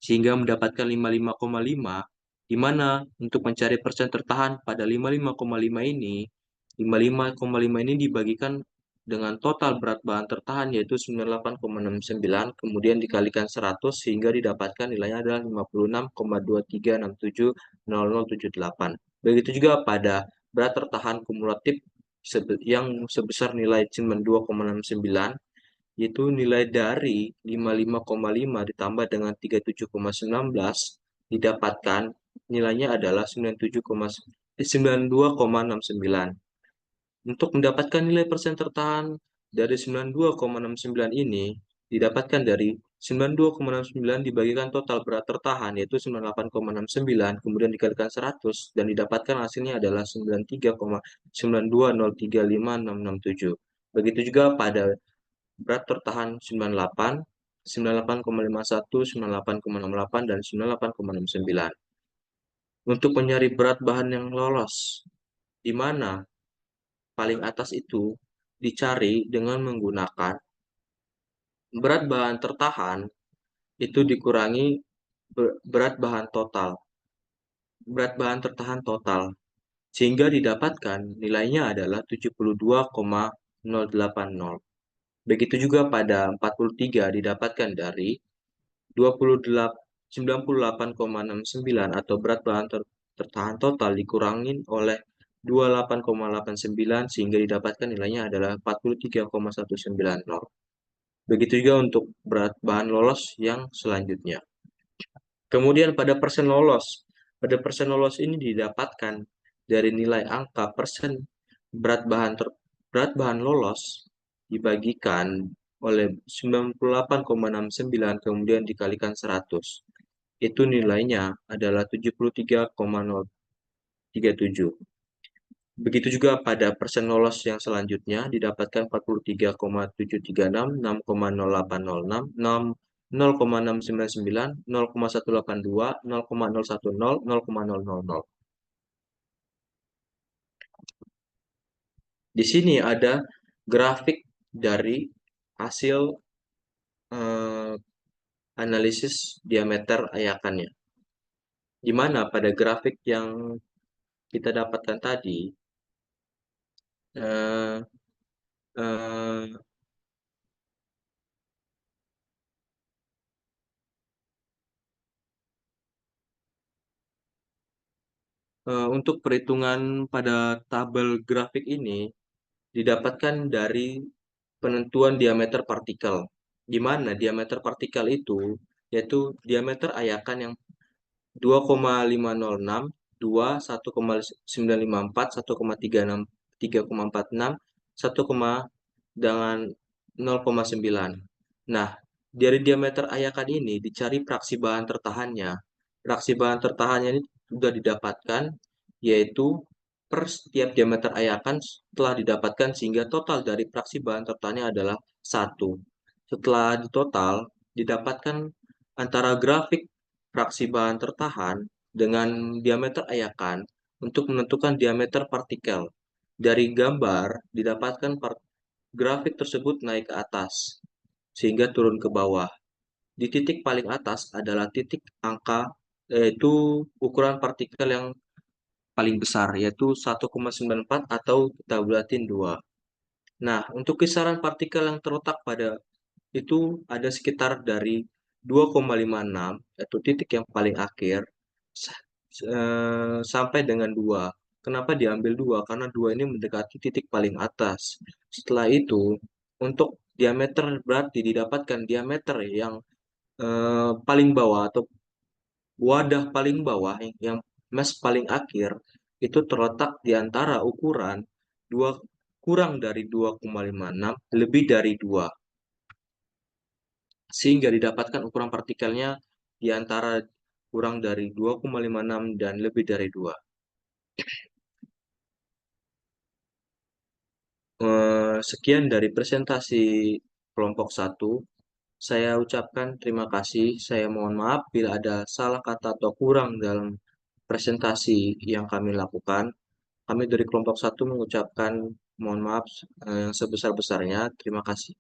sehingga mendapatkan 55,5, di mana untuk mencari persen tertahan pada 55,5 ini, 55,5 ini dibagikan dengan total berat bahan tertahan yaitu 98,69, kemudian dikalikan 100 sehingga didapatkan nilainya adalah 56,23670078. Begitu juga pada berat tertahan kumulatif yang sebesar nilai 92,69, yaitu nilai dari 55,5 ditambah dengan 37,19 didapatkan nilainya adalah 92,69. Untuk mendapatkan nilai persen tertahan dari 92,69 ini didapatkan dari 92,69 dibagikan total berat tertahan yaitu 98,69 kemudian dikalikan 100 dan didapatkan hasilnya adalah 93,92035667. Begitu juga pada berat tertahan 98, 98,51, 98,68, dan 98,69. Untuk mencari berat bahan yang lolos, di mana paling atas itu dicari dengan menggunakan berat bahan tertahan itu dikurangi berat bahan total, berat bahan tertahan total, sehingga didapatkan nilainya adalah 72,080. Begitu juga pada 43 didapatkan dari 98,69 atau berat bahan tertahan total dikurangin oleh 28,89 sehingga didapatkan nilainya adalah 43,190. Begitu juga untuk berat bahan lolos yang selanjutnya. Kemudian pada persen lolos ini didapatkan dari nilai angka persen berat bahan lolos dibagikan oleh 98,69 kemudian dikalikan 100. Itu nilainya adalah 73,037. Begitu juga pada persen lolos yang selanjutnya didapatkan 43,736, 6,0806, 0,699, 0,182, 0,010, 0,000. Di sini ada grafik dari hasil analisis diameter ayakannya. Di mana pada grafik yang kita dapatkan tadi, eh, eh, untuk perhitungan pada tabel grafik ini didapatkan dari penentuan diameter partikel, di mana diameter partikel itu yaitu diameter ayakan yang 2,506, 2, 1,954, 1,36, 3,46, 1, dengan 0,9. Nah, dari diameter ayakan ini dicari fraksi bahan tertahannya. Fraksi bahan tertahannya ini sudah didapatkan, yaitu per setiap diameter ayakan telah didapatkan sehingga total dari fraksi bahan tertahannya adalah 1. Setelah ditotal, didapatkan antara grafik fraksi bahan tertahan dengan diameter ayakan untuk menentukan diameter partikel. Dari gambar didapatkan grafik tersebut naik ke atas sehingga turun ke bawah. Di titik paling atas adalah titik angka yaitu ukuran partikel yang paling besar yaitu 1,94 atau kita bulatin 2. Nah, untuk kisaran partikel yang terletak pada itu ada sekitar dari 2,56 yaitu titik yang paling akhir sampai dengan 2. Kenapa diambil 2? Karena 2 ini mendekati titik paling atas. Setelah itu, untuk diameter berarti didapatkan diameter yang paling bawah atau wadah paling bawah yang mesh paling akhir itu terletak di antara ukuran 2 kurang dari 2,56 lebih dari 2. Sehingga didapatkan ukuran partikelnya di antara kurang dari 2,56 dan lebih dari 2. Sekian dari presentasi kelompok 1, saya ucapkan terima kasih. Saya mohon maaf bila ada salah kata atau kurang dalam presentasi yang kami lakukan. Kami dari kelompok 1 mengucapkan mohon maaf yang sebesar-besarnya. Terima kasih.